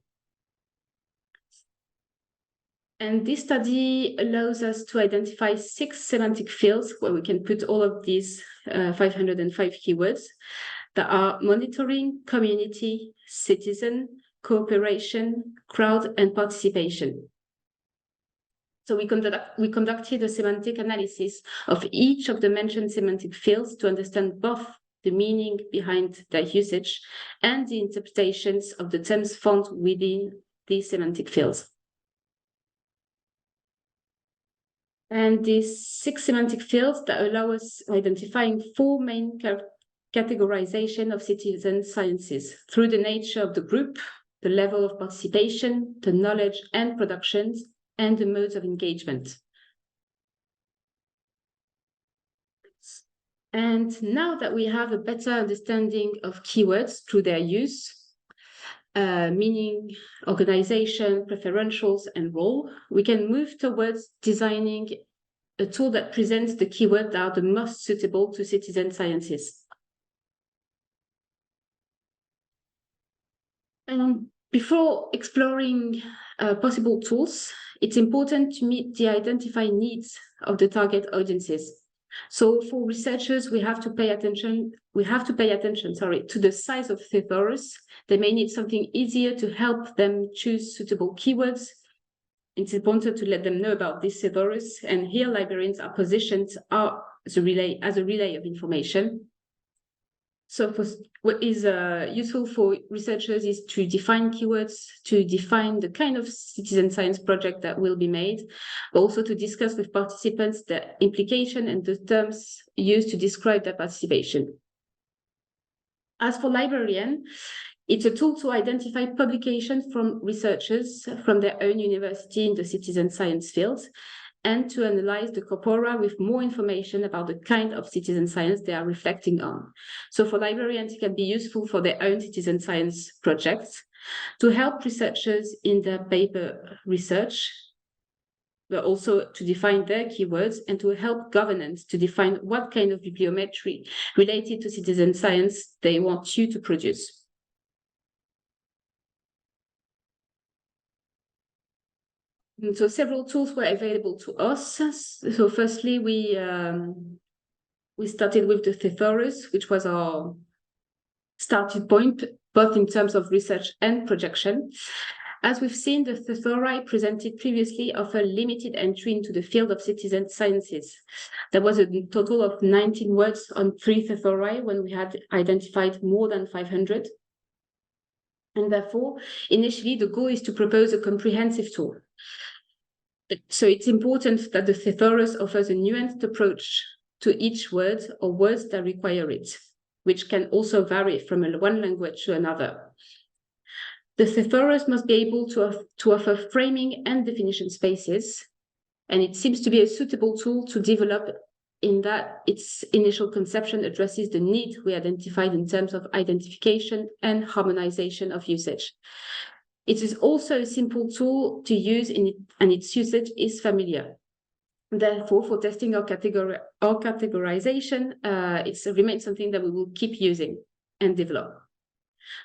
And this study allows us to identify 6 semantic fields where we can put all of these 505 keywords that are monitoring, community, citizen, cooperation, crowd, and participation. So we conducted a semantic analysis of each of the mentioned semantic fields to understand both the meaning behind their usage and the interpretations of the terms found within these semantic fields. And these 6 semantic fields that allow us identifying 4 main categorization of citizen sciences through the nature of the group, the level of participation, the knowledge and productions, and the modes of engagement. And now that we have a better understanding of keywords through their use, meaning, organization, preferentials, and role, we can move towards designing a tool that presents the keywords that are the most suitable to citizen sciences. Before exploring possible tools, it's important to meet the identified needs of the target audiences. So for researchers, we have to pay attention to the size of thesaurus. They may need something easier to help them choose suitable keywords. It's important to let them know about this thesaurus, and here librarians are positioned as a relay of information. So what is useful for researchers is to define keywords, to define the kind of citizen science project that will be made, but also to discuss with participants the implication and the terms used to describe their participation. As for librarian, it's a tool to identify publications from researchers from their own university in the citizen science field, and to analyze the corpora with more information about the kind of citizen science they are reflecting on. So for librarians, it can be useful for their own citizen science projects, to help researchers in their paper research, but also to define their keywords, and to help governance to define what kind of bibliometry related to citizen science they want you to produce. And so several tools were available to us. So firstly, we started with the thesaurus, which was our starting point, both in terms of research and projection. As we've seen, the thesauri presented previously offer limited entry into the field of citizen sciences. There was a total of 19 words on 3 thesauri when we had identified more than 500. And therefore, initially, the goal is to propose a comprehensive tool. So it's important that the thesaurus offers a nuanced approach to each word or words that require it, which can also vary from one language to another. The thesaurus must be able to offer framing and definition spaces, and it seems to be a suitable tool to develop in that its initial conception addresses the need we identified in terms of identification and harmonization of usage. It is also a simple tool to use and its usage is familiar. Therefore, for testing our categorization, it remains something that we will keep using and develop.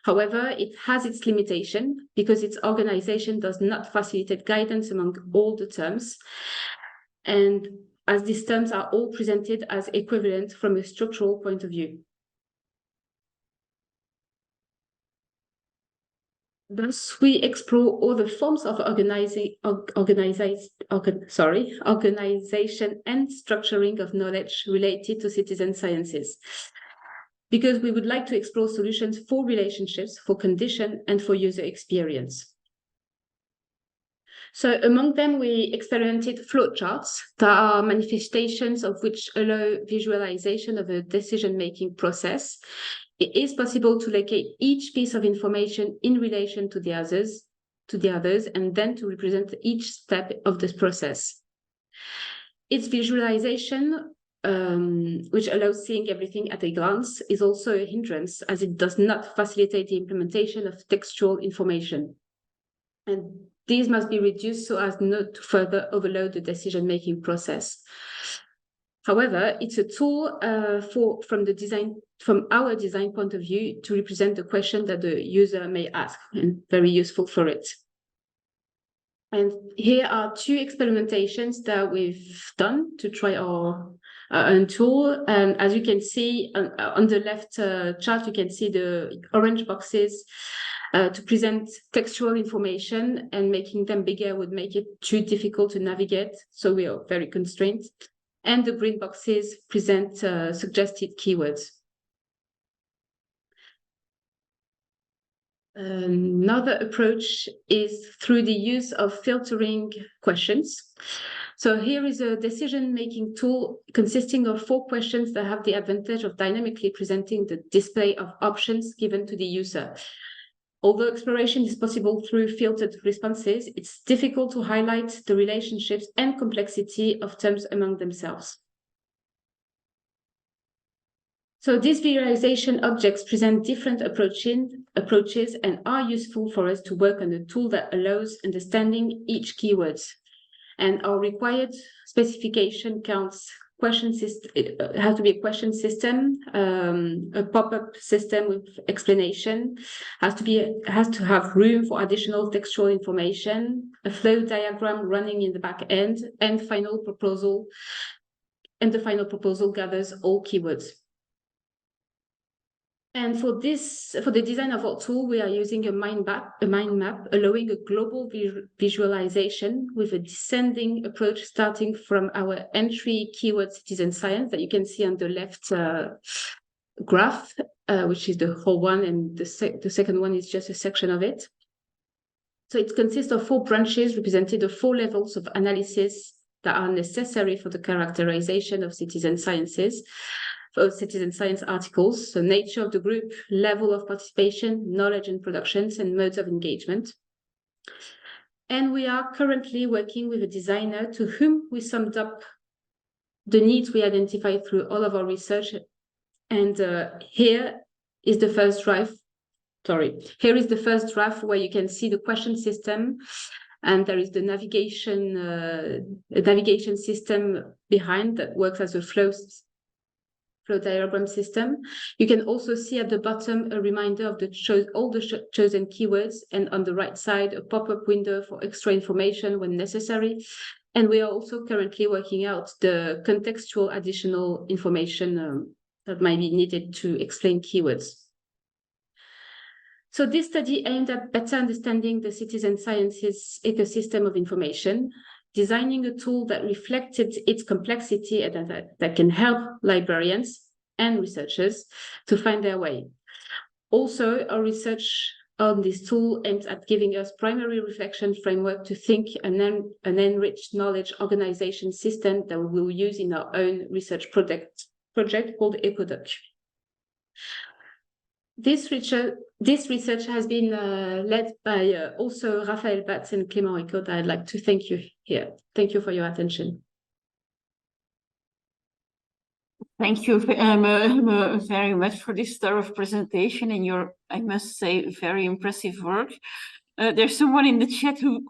However, it has its limitation because its organization does not facilitate guidance among all the terms. And as these terms are all presented as equivalent from a structural point of view. Thus, we explore all the forms of organization and structuring of knowledge related to citizen sciences, because we would like to explore solutions for relationships, for condition, and for user experience. So among them, we experimented flowcharts that are manifestations of which allow visualization of a decision-making process. It is possible to locate each piece of information in relation to the others, and then to represent each step of this process. Its visualization, which allows seeing everything at a glance, is also a hindrance, as it does not facilitate the implementation of textual information. And these must be reduced so as not to further overload the decision-making process. However, it's a tool from our design point of view to represent the question that the user may ask, and very useful for it. And here are two experimentations that we've done to try our own tool. And as you can see on the left chart, you can see the orange boxes to present textual information, and making them bigger would make it too difficult to navigate. So we are very constrained. And the green boxes present suggested keywords. Another approach is through the use of filtering questions. So here is a decision-making tool consisting of 4 questions that have the advantage of dynamically presenting the display of options given to the user. Although exploration is possible through filtered responses, it's difficult to highlight the relationships and complexity of terms among themselves. So these visualization objects present different approaches and are useful for us to work on a tool that allows understanding each keyword. And our required specification counts question system. It has to be a question system, a pop-up system with explanation, has to have room for additional textual information, a flow diagram running in the back end, and the final proposal gathers all keywords. And for the design of our tool, we are using a mind map allowing a global visualization with a descending approach starting from our entry keyword citizen science that you can see on the left graph, which is the whole one, and the second one is just a section of it. So it consists of 4 branches representing the 4 levels of analysis that are necessary for the characterization of citizen sciences. For citizen science articles, so nature of the group, level of participation, knowledge and productions, and modes of engagement. And we are currently working with a designer to whom we summed up the needs we identified through all of our research. And here is the first draft. Here is the first draft where you can see the question system, and there is the navigation system behind that works as a flow diagram system. You can also see at the bottom a reminder of all the chosen keywords, and on the right side a pop-up window for extra information when necessary. And we are also currently working out the contextual additional information that might be needed to explain keywords. So this study aimed at better understanding the citizen sciences ecosystem of information, designing a tool that reflected its complexity and that can help librarians and researchers to find their way. Also, our research on this tool aims at giving us primary reflection framework to think an enriched knowledge organization system that we will use in our own research project called EcoDoc. This research has been led by also Raphaël Batz and Clément Ricaud. I'd like to thank you here. Thank you for your attention. Thank you very much for this thorough presentation and your, I must say, very impressive work. There's someone in the chat who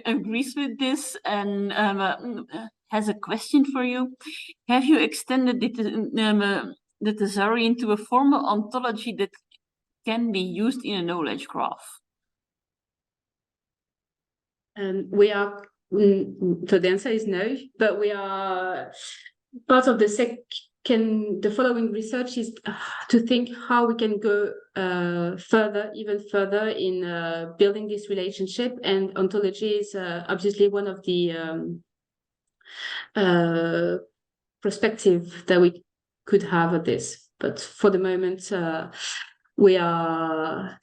agrees with this and has a question for you. Have you extended the thesaurus into a formal ontology that can be used in a knowledge graph? And we are So the answer is no, but we are part of the following research is to think how we can go even further in building this relationship, and ontology is obviously one of the perspective that we could have of this. But for the moment, we are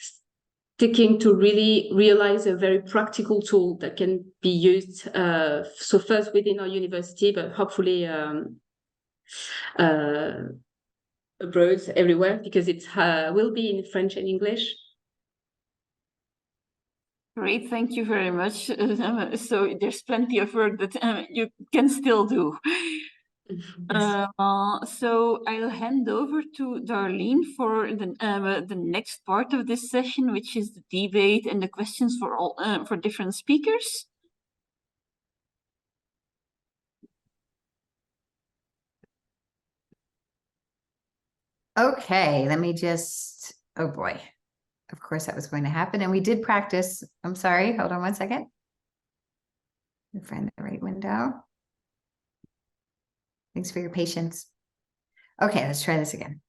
sticking to really realize a very practical tool that can be used, so first within our university, but hopefully abroad, everywhere, because it will be in French and English. Great, thank you very much. So there's plenty of work that you can still do. Yes. So I'll hand over to Darlene for the next part of this session, which is the debate and the questions for all for different speakers. Okay, let me just, oh boy, of course that was going to happen. And we did practice. I'm sorry, hold on one second. Let me find the right window. Thanks for your patience. Okay, let's try this again.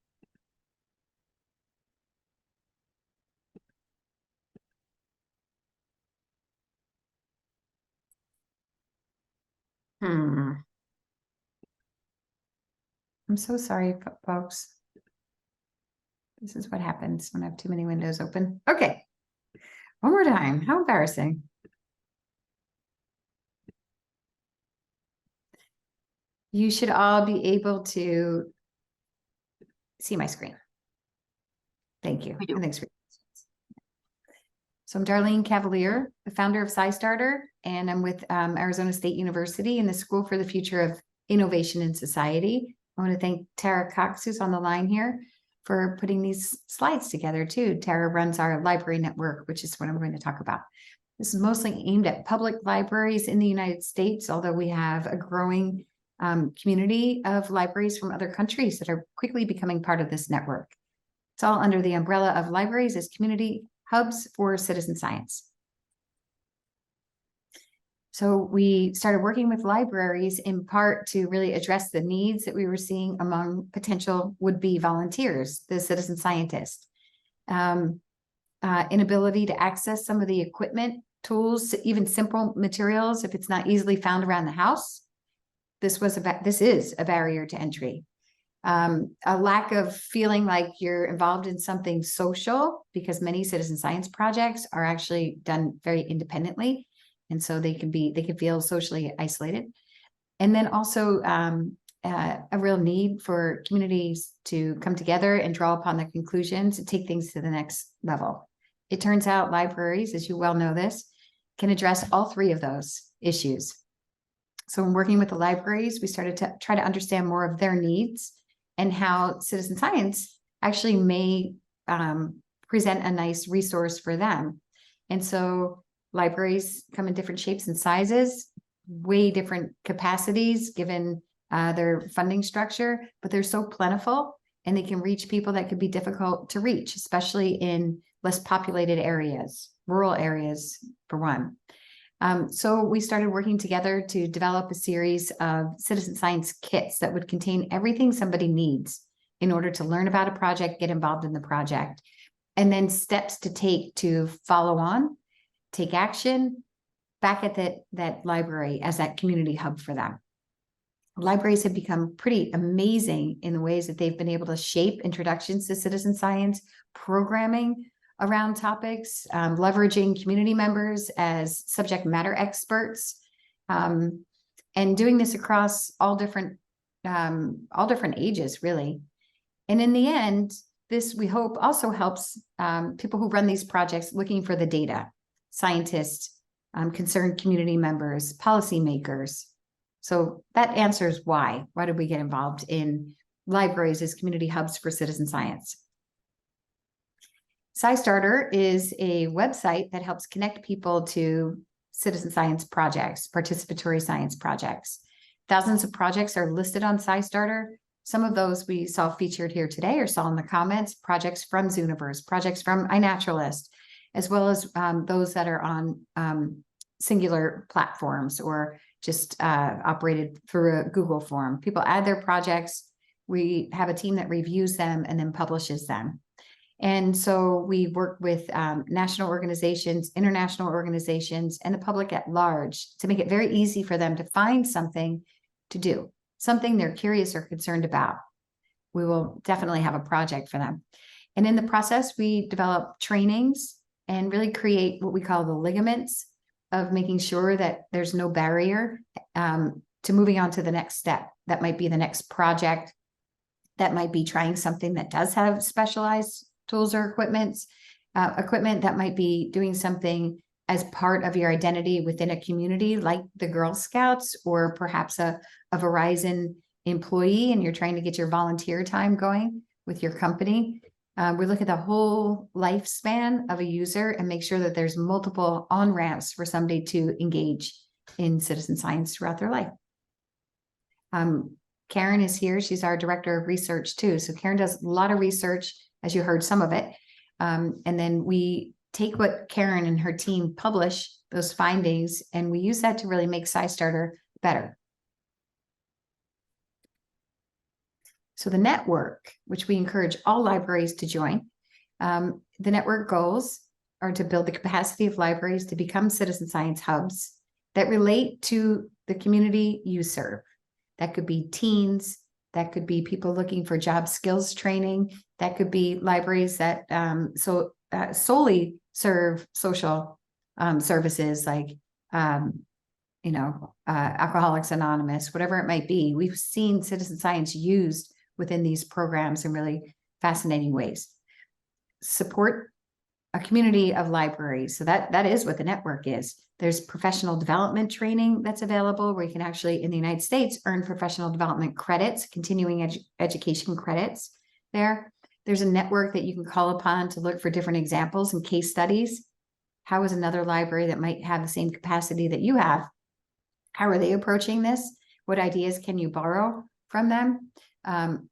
I'm so sorry, folks. This is what happens when I have too many windows open. Okay, one more time. How embarrassing. You should all be able to see my screen. Thank you. And thanks for. So I'm Darlene Cavalier, the founder of SciStarter, and I'm with Arizona State University in the School for the Future of Innovation in Society. I want to thank Tara Cox, who's on the line here, for putting these slides together too. Tara runs our library network, which is what I'm going to talk about. This is mostly aimed at public libraries in the United States, although we have a growing community of libraries from other countries that are quickly becoming part of this network. It's all under the umbrella of libraries as community hubs for citizen science. So we started working with libraries in part to really address the needs that we were seeing among potential would-be volunteers, the citizen scientists. Inability to access some of the equipment, tools, even simple materials, if it's not easily found around the house. This is a barrier to entry. A lack of feeling like you're involved in something social, because many citizen science projects are actually done very independently. And so they can feel socially isolated. And then also a real need for communities to come together and draw upon the conclusions and take things to the next level. It turns out libraries, as you well know this, can address all three of those issues. So in working with the libraries, we started to try to understand more of their needs and how citizen science actually may present a nice resource for them. And so libraries come in different shapes and sizes, way different capacities given their funding structure, but they're so plentiful and they can reach people that could be difficult to reach, especially in less populated areas, rural areas for one. So we started working together to develop a series of citizen science kits that would contain everything somebody needs in order to learn about a project, get involved in the project, and then steps to take to follow on, take action back at that library as that community hub for them. Libraries have become pretty amazing in the ways that they've been able to shape introductions to citizen science, programming around topics, leveraging community members as subject matter experts, and doing this across all different ages, really. And in the end, this, we hope, also helps people who run these projects looking for the data, scientists, concerned community members, policymakers. So that answers why. Why did we get involved in libraries as community hubs for citizen science? SciStarter is a website that helps connect people to citizen science projects, participatory science projects. Thousands of projects are listed on SciStarter. Some of those we saw featured here today or saw in the comments, projects from Zooniverse, projects from iNaturalist, as well as those that are on singular platforms or just operated through a Google form. People add their projects. We have a team that reviews them and then publishes them. And so we work with national organizations, international organizations, and the public at large to make it very easy for them to find something to do, something they're curious or concerned about. We will definitely have a project for them. And in the process, we develop trainings and really create what we call the ligaments of making sure that there's no barrier to moving on to the next step. That might be the next project. That might be trying something that does have specialized tools or equipment that might be doing something as part of your identity within a community, like the Girl Scouts, or perhaps a Verizon employee, and you're trying to get your volunteer time going with your company. We look at the whole lifespan of a user and make sure that there's multiple on-ramps for somebody to engage in citizen science throughout their life. Karen is here. She's our director of research too. So Karen does a lot of research, as you heard some of it. And then we take what Karen and her team publish, those findings, and we use that to really make SciStarter better. So the network, which we encourage all libraries to join, the network goals are to build the capacity of libraries to become citizen science hubs that relate to the community you serve. That could be teens, that could be people looking for job skills training, that could be libraries that solely serve social services like Alcoholics Anonymous, whatever it might be. We've seen citizen science used within these programs in really fascinating ways. Support a community of libraries. So that is what the network is. There's professional development training that's available where you can actually, in the United States, earn professional development credits, continuing education credits there. There's a network that you can call upon to look for different examples and case studies. How is another library that might have the same capacity that you have? How are they approaching this? What ideas can you borrow from them?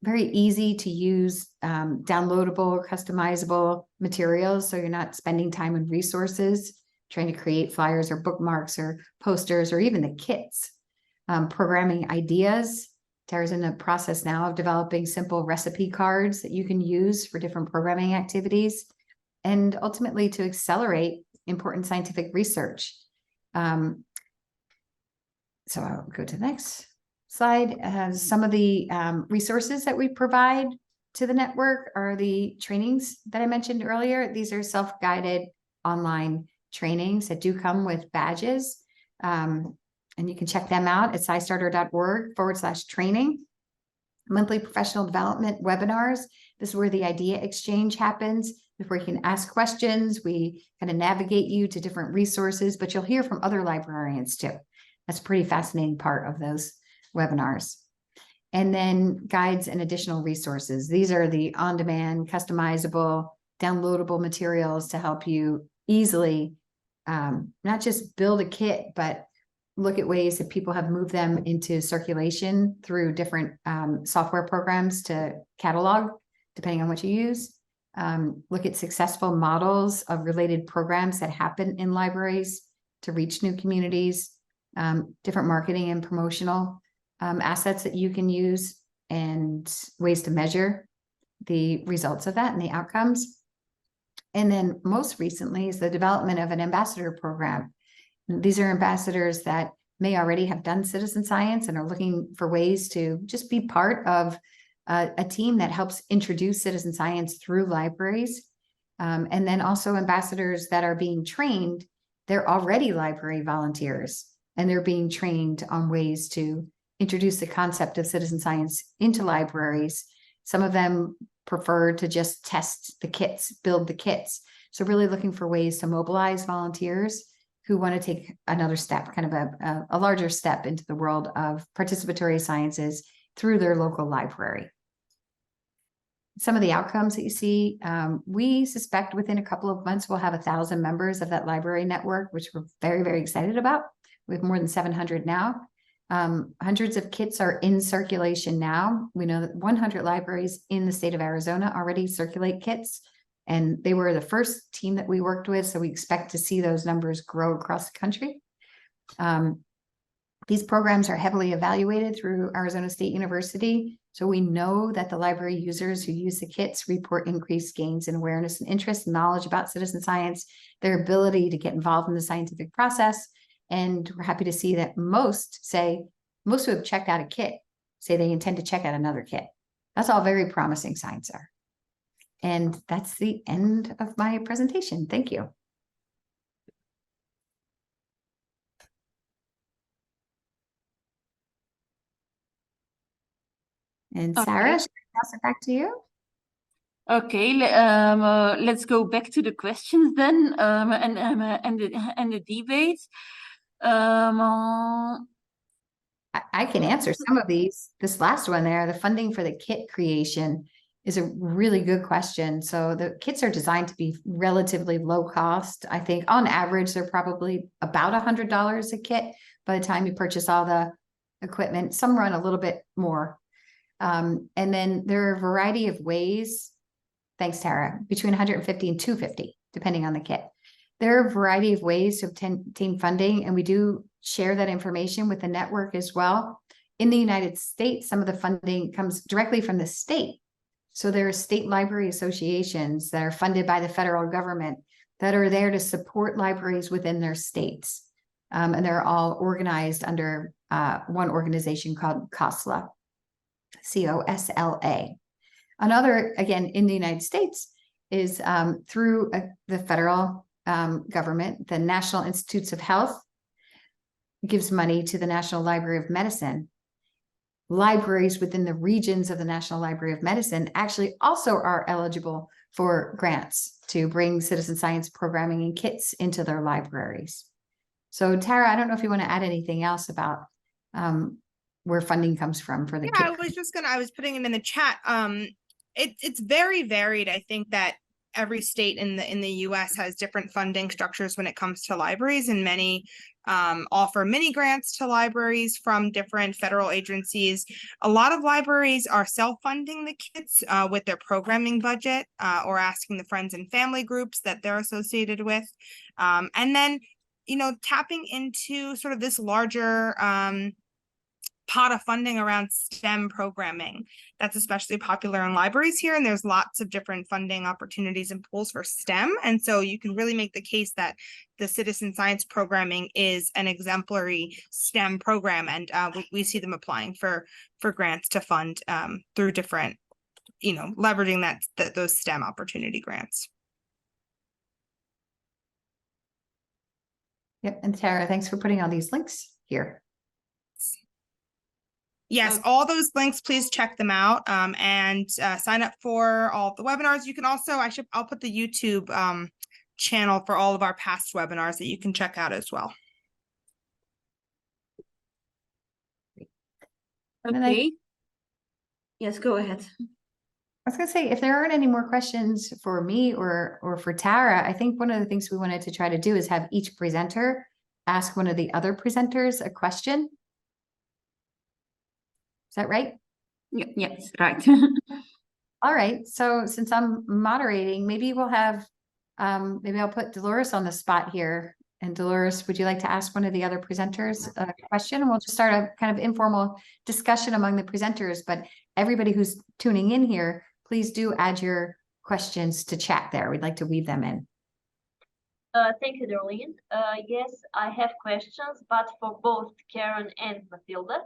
Very easy to use, downloadable, customizable materials. So you're not spending time and resources trying to create flyers or bookmarks or posters or even the kits. Programming ideas. Tara's in the process now of developing simple recipe cards that you can use for different programming activities and ultimately to accelerate important scientific research. So I'll go to the next slide. Some of the resources that we provide to the network are the trainings that I mentioned earlier. These are self-guided online trainings that do come with badges. And you can check them out at scistarter.org/training. Monthly professional development webinars. This is where the idea exchange happens. This is where you can ask questions. We kind of navigate you to different resources, but you'll hear from other librarians too. That's a pretty fascinating part of those webinars. And then guides and additional resources. These are the on-demand, customizable, downloadable materials to help you easily not just build a kit, but look at ways that people have moved them into circulation through different software programs to catalog, depending on what you use. Look at successful models of related programs that happen in libraries to reach new communities, different marketing and promotional assets that you can use and ways to measure the results of that and the outcomes. And then most recently is the development of an ambassador program. These are ambassadors that may already have done citizen science and are looking for ways to just be part of a team that helps introduce citizen science through libraries. And then also ambassadors that are being trained, they're already library volunteers and they're being trained on ways to introduce the concept of citizen science into libraries. Some of them prefer to just test the kits, build the kits. So really looking for ways to mobilize volunteers who want to take another step, kind of a larger step into the world of participatory sciences through their local library. Some of the outcomes that you see, we suspect within a couple of months, we'll have 1,000 members of that library network, which we're very, very excited about. We have more than 700 now. Hundreds of kits are in circulation now. We know that 100 libraries in the state of Arizona already circulate kits, and they were the first team that we worked with. So we expect to see those numbers grow across the country. These programs are heavily evaluated through Arizona State University. So we know that the library users who use the kits report increased gains in awareness and interest and knowledge about citizen science, their ability to get involved in the scientific process. And we're happy to see that most who have checked out a kit say they intend to check out another kit. That's all very promising signs there. And that's the end of my presentation. Thank you. And Sarah, should I pass it back to you? Okay, let's go back to the questions then, and the debate. I can answer some of these. This last one there, the funding for the kit creation, is a really good question. So the kits are designed to be relatively low cost. I think on average, they're probably about $100 a kit by the time you purchase all the equipment. Some run a little bit more. And then there are a variety of ways, thanks, Tara, between 150 and 250, depending on the kit. There are a variety of ways to obtain funding, and we do share that information with the network as well. In the United States, some of the funding comes directly from the state. So there are state library associations that are funded by the federal government that are there to support libraries within their states. And they're all organized under one organization called COSLA. COSLA. Another, again, in the United States is through the federal government, the National Institutes of Health gives money to the National Library of Medicine. Libraries within the regions of the National Library of Medicine actually also are eligible for grants to bring citizen science programming and kits into their libraries. So Tara, I don't know if you want to add anything else about where funding comes from for the kit. I was putting it in the chat. It's very varied. I think that every state in the US has different funding structures when it comes to libraries, and many offer mini grants to libraries from different federal agencies. A lot of libraries are self-funding the kits with their programming budget or asking the friends and family groups that they're associated with. And then, tapping into sort of this larger pot of funding around STEM programming. That's especially popular in libraries here, and there's lots of different funding opportunities and pools for STEM. And so you can really make the case that the citizen science programming is an exemplary STEM program, and we see them applying for grants to fund through different, leveraging those STEM opportunity grants. Yep, and Tara, thanks for putting all these links here. Yes, all those links, please check them out and sign up for all the webinars. You can also, I'll put the YouTube channel for all of our past webinars that you can check out as well. Okay. Yes, go ahead. I was going to say, if there aren't any more questions for me or for Tara, I think one of the things we wanted to try to do is have each presenter ask one of the other presenters a question. Is that right? Yes, right. All right. So since I'm moderating, maybe we'll have, maybe I'll put Dolores on the spot here. And Dolores, would you like to ask one of the other presenters a question? And we'll just start a kind of informal discussion among the presenters. But everybody who's tuning in here, please do add your questions to chat there. We'd like to weave them in. Thank you, Darlene. Yes, I have questions, but for both Karen and Matilda.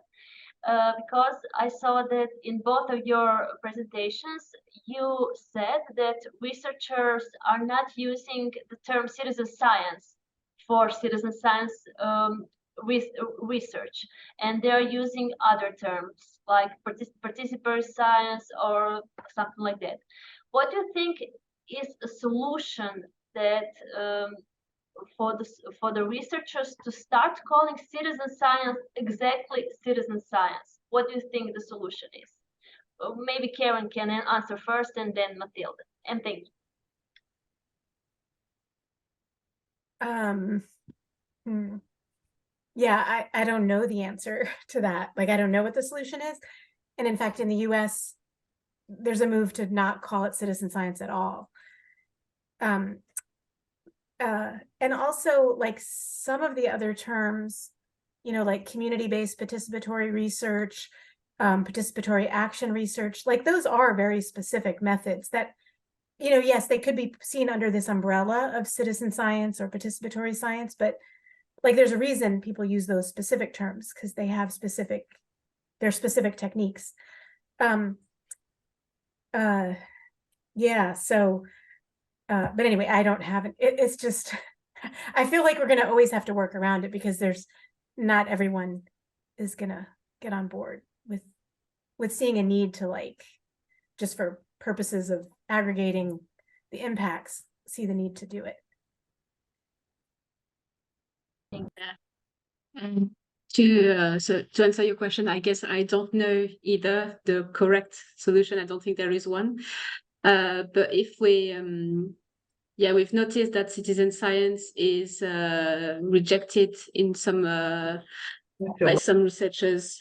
Because I saw that in both of your presentations, you said that researchers are not using the term citizen science for citizen science research, and they're using other terms like participatory science or something like that. What do you think is a solution that for the researchers to start calling citizen science exactly citizen science? What do you think the solution is? Maybe Karen can answer first and then Matilda. And thank you. Yeah, I don't know the answer to that. Like, I don't know what the solution is. And in fact, in the US, there's a move to not call it citizen science at all. And also, like, some of the other terms you know, like community-based participatory research, participatory action research, like those are very specific methods that, you know, yes, they could be seen under this umbrella of citizen science or participatory science, but like there's a reason people use those specific terms because they have they're specific techniques. Yeah, so but anyway, I don't have it. It's just I feel like we're gonna always have to work around it because not everyone is gonna get on board with seeing a need to, like, just for purposes of aggregating the impacts, see the need to do it. To answer your question, I guess I don't know either the correct solution. I don't think there is one. But if we've noticed that citizen science is rejected in some by some researchers.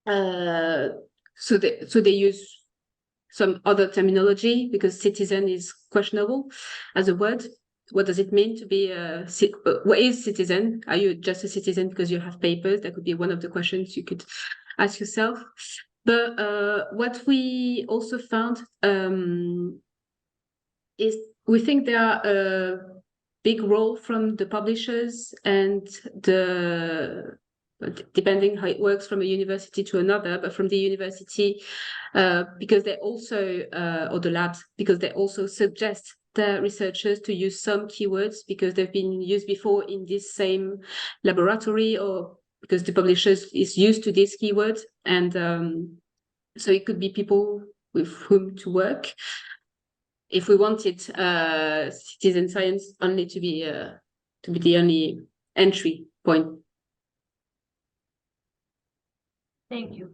So they use some other terminology because citizen is questionable as a word. What does it mean to be what is citizen? Are you just a citizen because you have papers? That could be one of the questions you could ask yourself. But what we also found is we think there are a big role from the publishers and depending how it works from a university to another, but from the university, because they also, or the labs, because they also suggest the researchers to use some keywords because they've been used before in this same laboratory, or because the publishers is used to these keywords. And so it could be people with whom to work. If we wanted citizen science only to be the only entry point. Thank you.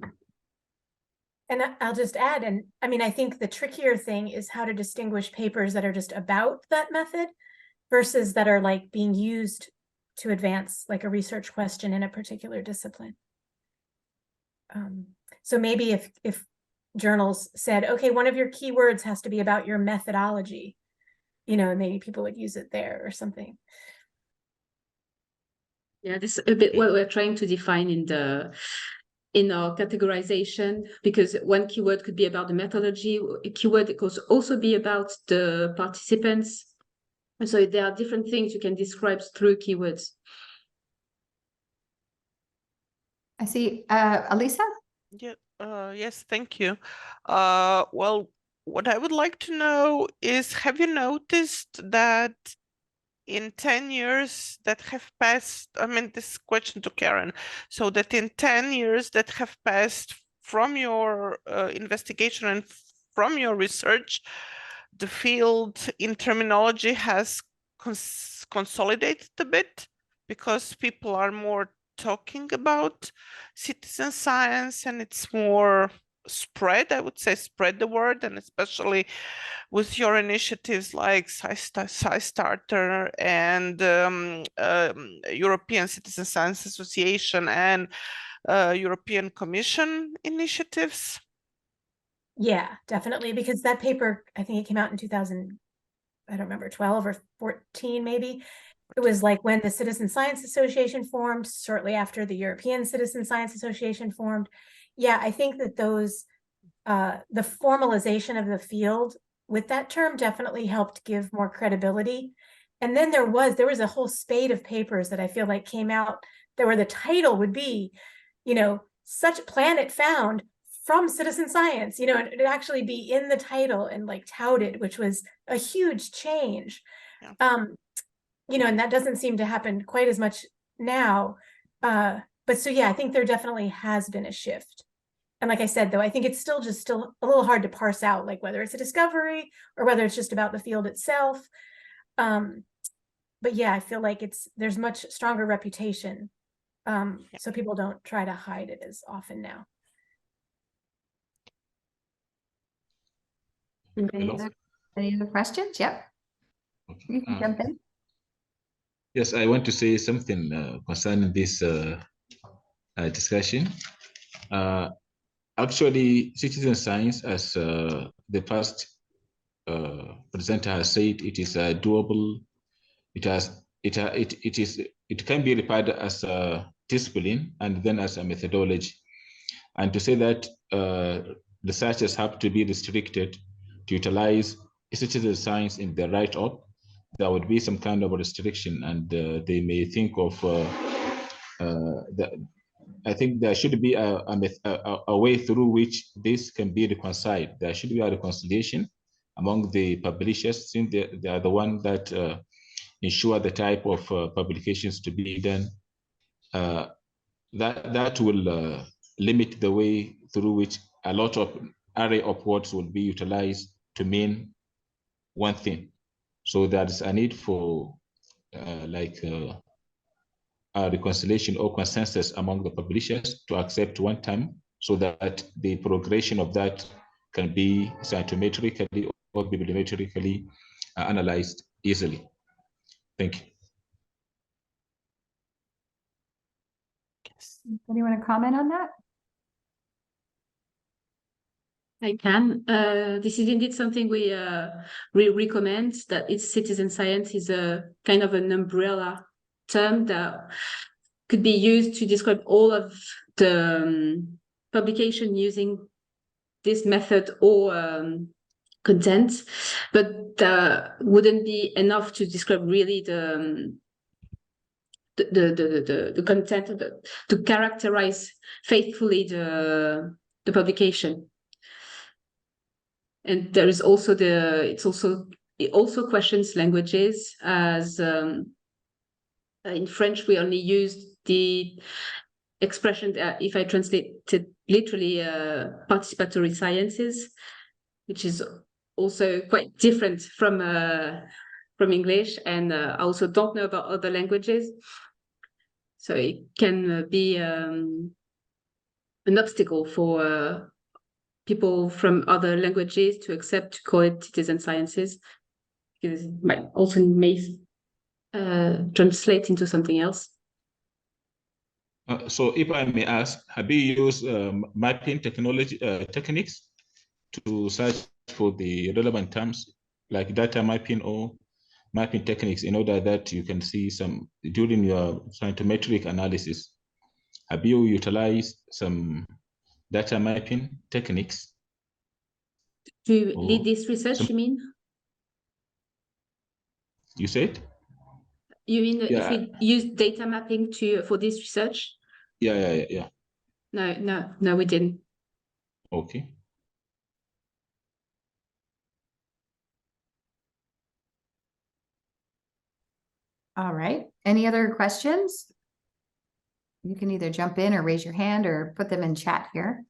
And I'll just add, and I mean, I think the trickier thing is how to distinguish papers that are just about that method versus that are like being used to advance like a research question in a particular discipline. So maybe if journals said, okay, one of your keywords has to be about your methodology, you know, and maybe people would use it there or something. Yeah, this is a bit what we're trying to define in our categorization, because one keyword could be about the methodology, a keyword could also be about the participants. And so there are different things you can describe through keywords. I see. Elisa? Yeah, yes, thank you. Well, what I would like to know is, have you noticed that in 10 years that have passed, I mean, this question to Karen, so that in 10 years that have passed from your investigation and from your research, the field in terminology has consolidated a bit because people are more talking about citizen science and it's more spread, I would say, spread the word, and especially with your initiatives like SciStarter and European Citizen Science Association and European Commission initiatives. Yeah, definitely, because that paper, I think it came out in 2000, I don't remember, 12 or 14 maybe. It was like when the Citizen Science Association formed, shortly after the European Citizen Science Association formed. Yeah, I think that those, the formalization of the field with that term definitely helped give more credibility. And then there was a whole spate of papers that I feel like came out that where the title would be, you know, such planet found from citizen science, you know, and it'd actually be in the title and like touted, which was a huge change. Yeah. You know, and that doesn't seem to happen quite as much now. But so, yeah, I think there definitely has been a shift. And like I said, though, I think it's still a little hard to parse out, like whether it's a discovery or whether it's just about the field itself. But yeah, I feel like there's much stronger reputation. So people don't try to hide it as often now. Any other questions? Yep. Okay. You can jump in. Yes, I want to say something concerning this discussion. Actually, citizen science, as the past presenter has said, it is doable. It can be referred as discipline and then as a methodology. And to say that researchers have to be restricted to utilize citizen science in the write-up, there would be some kind of a restriction, and they may think of I think there should be a way through which this can be reconciled. There should be a reconciliation among the publishers, since they are the ones that ensure the type of publications to be done. That will limit the way through which a lot of array of words will be utilized to mean one thing. So there's a need for a reconciliation or consensus among the publishers to accept one term, so that the progression of that can be scientometrically or bibliometrically analyzed easily. Thank you. Anybody want to comment on that? I can. This is indeed something we recommend, that it's citizen science is a kind of an umbrella term that could be used to describe all of the publication using this method or content, but that wouldn't be enough to describe really the content of to characterize faithfully the publication. And there is also it also questions languages, as in French we only use the expression, if I translate it literally, participatory sciences, which is also quite different from English, and I also don't know about other languages, so it can be an obstacle for people from other languages to accept to call it citizen sciences, because it might also translate into something else. So if I may ask, have you used mapping techniques to search for the relevant terms, like data mapping or mapping techniques, in order that you can see some, during your scientometric analysis, have you utilized some data mapping techniques? To lead this research, you mean? You said? You mean Yeah. if we use data mapping for this research? Yeah. No, we didn't. Okay. All right. Any other questions? You can either jump in or raise your hand or put them in chat here.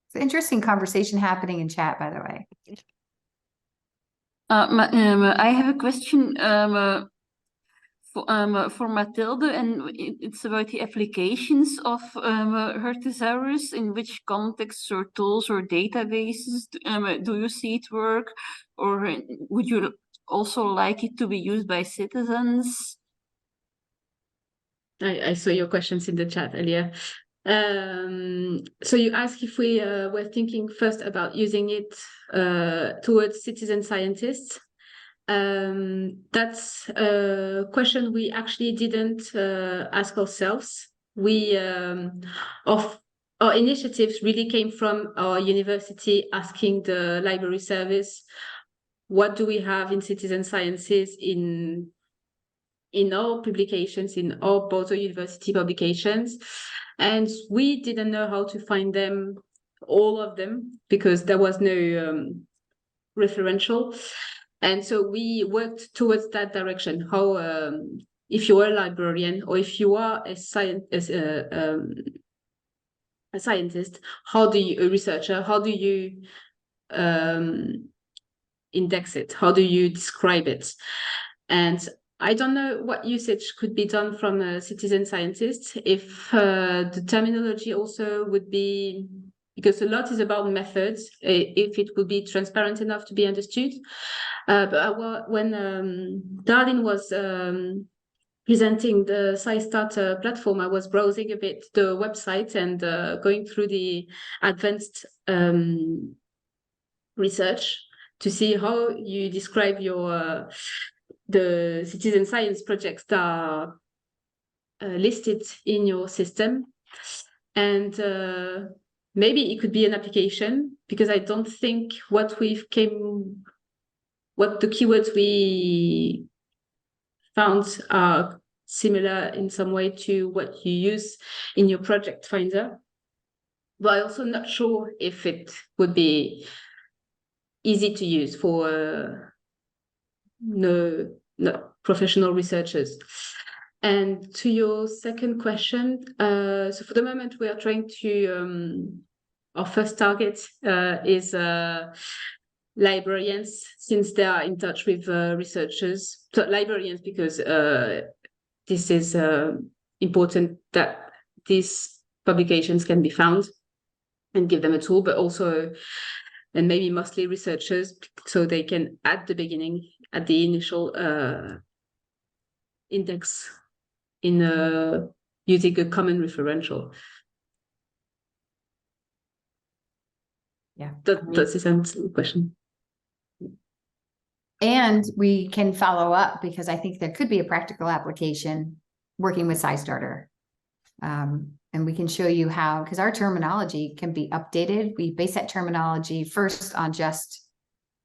It's an interesting conversation happening in chat, by the way. I have a question for Mathilde, and it's about the applications of her thesaurus. In which contexts or tools or databases do you see it work, or would you also like it to be used by citizens? I saw your questions in the chat earlier. So you asked if we were thinking first about using it towards citizen scientists. That's a question we actually didn't ask ourselves. Our initiatives really came from our university asking the library service, what do we have in citizen sciences in our publications, in our Bordeaux University publications, and we didn't know how to find them, all of them, because there was no referential. And so we worked towards that direction. How, if you are a librarian or if you are a scientist, a researcher, how do you index it? How do you describe it? And I don't know what usage could be done from a citizen scientist, if the terminology also would be, because a lot is about methods, if it would be transparent enough to be understood. But when Darlene was presenting the SciStarter platform, I was browsing a bit the website and going through the advanced research to see how you describe your the citizen science projects that listed in your system. And maybe it could be an application, because I don't think what the keywords we found are similar in some way to what you use in your project finder. But I'm also not sure if it would be easy to use for no professional researchers. And to your second question, so for the moment we are trying to, our first target is librarians, since they are in touch with researchers. So librarians, because this is important that these publications can be found and give them a tool, but also, and maybe mostly researchers, so they can, at the beginning, at the initial index in using a common referential. Yeah. Does this answer the question? And we can follow up, because I think there could be a practical application working with SciStarter. And we can show you how, because our terminology can be updated. We base that terminology first on just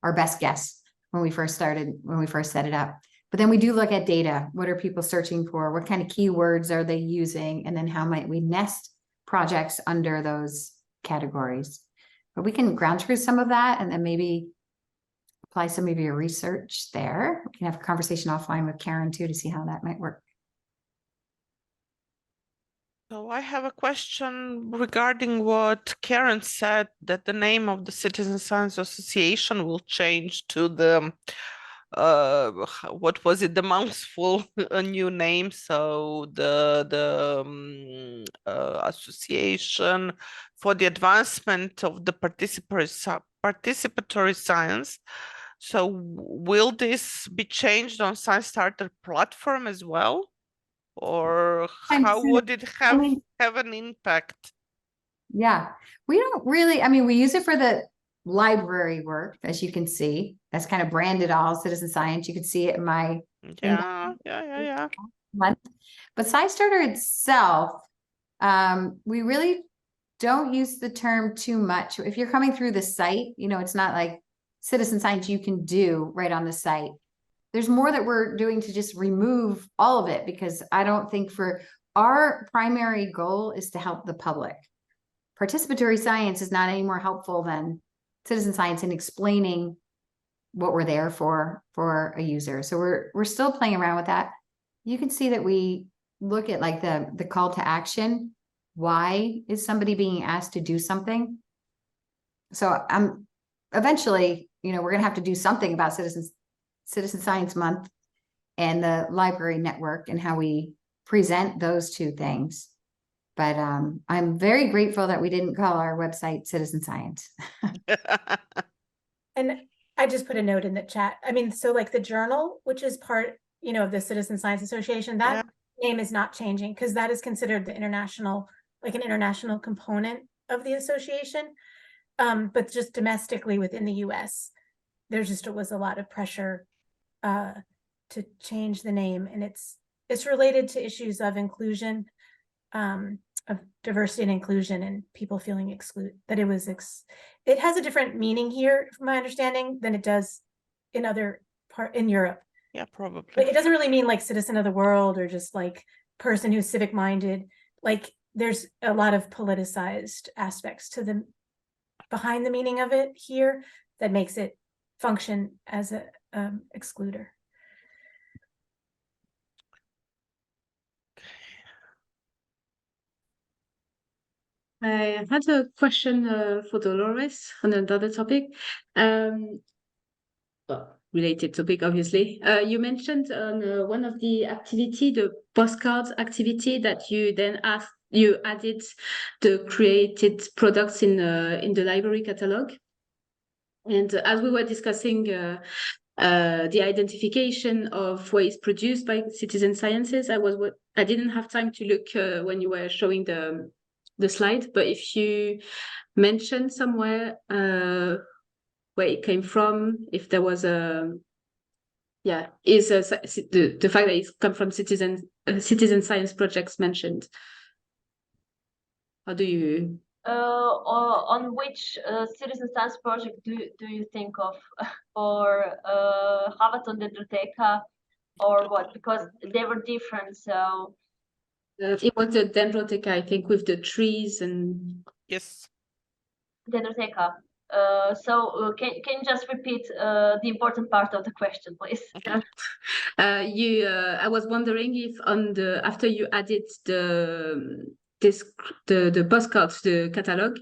our best guess when we first set it up. But then we do look at data. What are people searching for? What kind of keywords are they using? And then how might we nest projects under those categories? But we can ground truth some of that, and then maybe apply some of your research there. We can have a conversation offline with Karen too to see how that might work. So I have a question regarding what Karen said, that the name of the Citizen Science Association will change to the what was it, the mouthful, a new name. So the Association for the Advancement of the Participatory Science. So will this be changed on SciStarter platform as well? Or how would it have an impact? Yeah, we don't really, I mean, we use it for the library work, as you can see. That's kind of branded all citizen science. You can see it in my month. But SciStarter itself, we really don't use the term too much. If you're coming through the site, you know, it's not like citizen science you can do right on the site. There's more that we're doing to just remove all of it, because I don't think, for our primary goal is to help the public. Participatory science is not any more helpful than citizen science in explaining what we're there for a user. So we're still playing around with that. You can see that we look at like the call to action. Why is somebody being asked to do something? So eventually, you know, we're gonna have to do something about Citizen Science Month and the library network and how we present those two things. But I'm very grateful that we didn't call our website Citizen Science. And I just put a note in the chat. I mean, so like the journal, which is part, you know, of the Citizen Science Association, that name is not changing, because that is considered the international, like an international component of the association. But just domestically within the US, there just was a lot of pressure to change the name, and it's related to issues of inclusion, of diversity and inclusion, and people feeling excluded. That it has a different meaning here, from my understanding, than it does in other in Europe. Yeah, probably. Like, it doesn't really mean like citizen of the world, or just like person who's civic minded. Like, there's a lot of politicized aspects to the behind the meaning of it here that makes it function as a excluder. I had a question for Dolores on another topic, well, related topic, obviously. You mentioned on one of the activity, the postcards activity, that you then added the created products in the library catalog. And as we were discussing the identification of what is produced by citizen sciences, I didn't have time to look when you were showing the slide, but if you mentioned somewhere where it came from, if there was yeah, is the fact that it's come from citizen science projects mentioned. How do you? On which citizen science project do you think of, or Havaton Dendrotheca, or what? Because they were different, so. It was the Dendrotheca, I think, with the trees and. Yes. Dendrotheca. Can you just repeat the important part of the question, please? I was wondering if after you added the postcards to the catalog,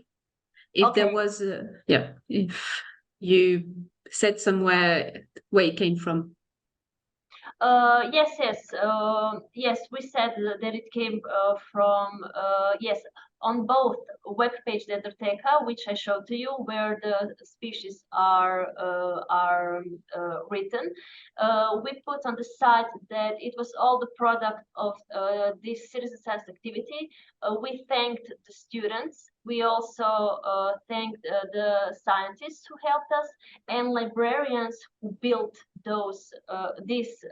if there was if you said somewhere where it came from. Yes, we said that it came from on both web page Dendrotheca, which I showed to you, where the species are written. We put on the site that it was all the product of this citizen science activity. We thanked the students. We also thanked the scientists who helped us, and librarians who built this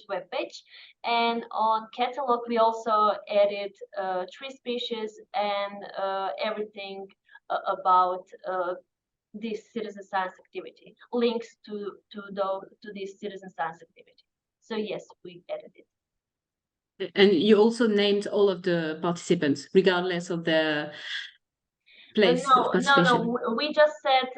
web page. And on catalog we also added tree species and everything about this citizen science activity, links to this citizen science activity. So yes, we added it. And you also named all of the participants, regardless of their place of participation. No, we just said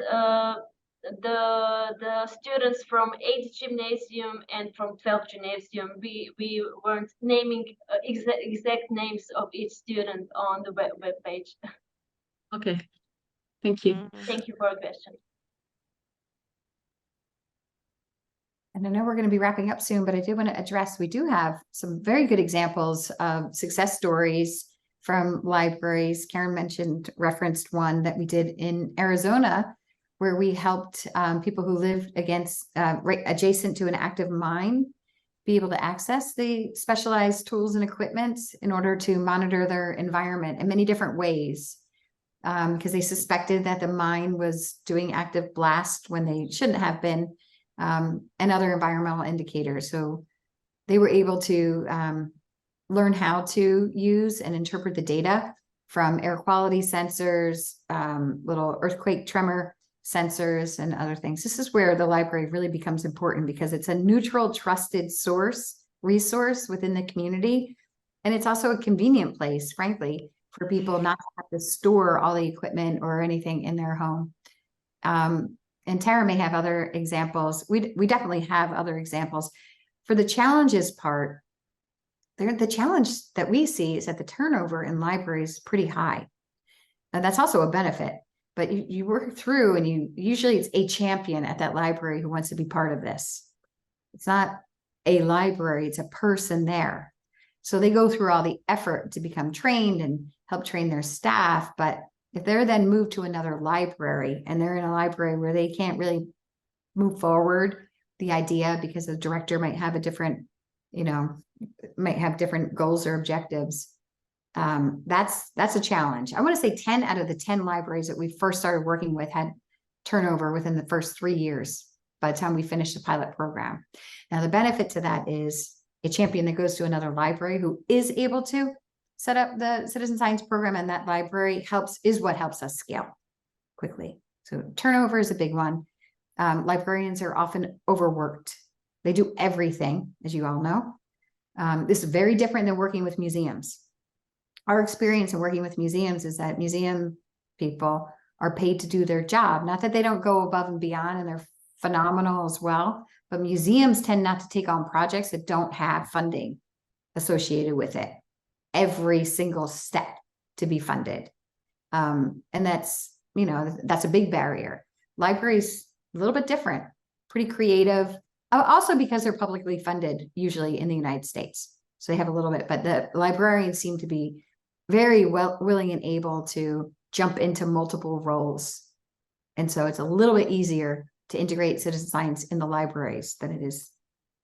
the students from 8th gymnasium and from 12th gymnasium. We weren't naming exact names of each student on the web page. Okay, thank you. Thank you for your question. And I know we're going to be wrapping up soon, but I do want to address, we do have some very good examples of success stories from libraries. Karen referenced one that we did in Arizona, where we helped people who lived right adjacent to an active mine be able to access the specialized tools and equipment in order to monitor their environment in many different ways, because they suspected that the mine was doing active blast when they shouldn't have been, and other environmental indicators. So they were able to learn how to use and interpret the data from air quality sensors, little earthquake tremor sensors, and other things. This is where the library really becomes important, because it's a neutral, trusted resource within the community. And it's also a convenient place, frankly, for people not to have to store all the equipment or anything in their home. And Tara may have other examples. We definitely have other examples. For the challenges part, the challenge that we see is that the turnover in libraries is pretty high. And that's also a benefit, but you work through, and usually it's a champion at that library who wants to be part of this. It's not a library, it's a person there. So they go through all the effort to become trained and help train their staff. But if they're then moved to another library, and they're in a library where they can't really move forward the idea because the director might have a different, might have different goals or objectives, that's a challenge. I want to say 10 out of the 10 libraries that we first started working with had turnover within the first 3 years by the time we finished the pilot program. Now, the benefit to that is a champion that goes to another library who is able to set up the citizen science program, and that library is what helps us scale quickly. So turnover is a big one. Librarians are often overworked. They do everything, as you all know. This is very different than working with museums. Our experience in working with museums is that museum people are paid to do their job. Not that they don't go above and beyond, and they're phenomenal as well, but museums tend not to take on projects that don't have funding associated with it every single step to be funded. And that's a big barrier. Libraries, a little bit different, pretty creative, also because they're publicly funded, usually in the United States. So they have a little bit, but the librarians seem to be very willing and able to jump into multiple roles. And so it's a little bit easier to integrate citizen science in the libraries than it is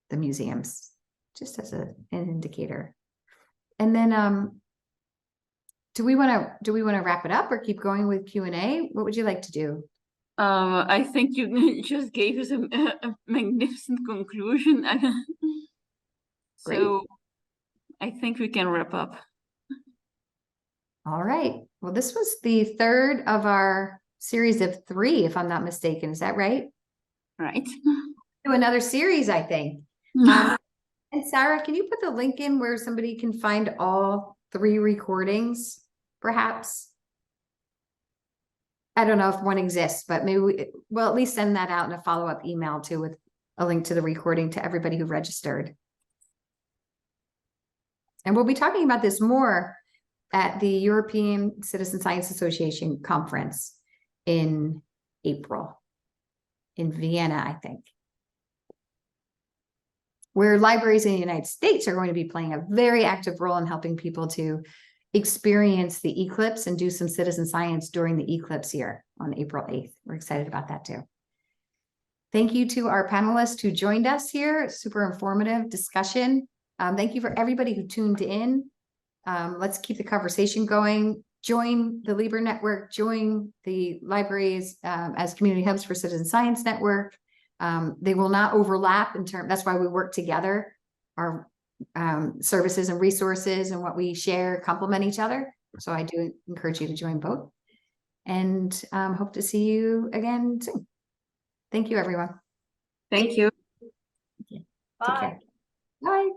the museums, just as an indicator. And then do we want to wrap it up or keep going with Q&A? What would you like to do? I think you just gave us a magnificent conclusion. So I think we can wrap up. All right. Well, this was the third of our series of 3, if I'm not mistaken. Is that right? Right. Do another series, I think. And Sarah, can you put the link in where somebody can find all 3 recordings, perhaps? I don't know if one exists, but maybe we'll at least send that out in a follow-up email too, with a link to the recording to everybody who registered. And we'll be talking about this more at the European Citizen Science Association conference in April in Vienna, I think, where libraries in the United States are going to be playing a very active role in helping people to experience the eclipse and do some citizen science during the eclipse year on April 8th. We're excited about that too. Thank you to our panelists who joined us here. Super informative discussion. Thank you for everybody who tuned in. Let's keep the conversation going. Join the LIBER network, join the libraries as community hubs for Citizen Science Network. They will not overlap in terms, that's why we work together. Our services and resources and what we share complement each other. So I do encourage you to join both, and hope to see you again soon. Thank you, everyone. Thank you. Take Bye. care. Bye.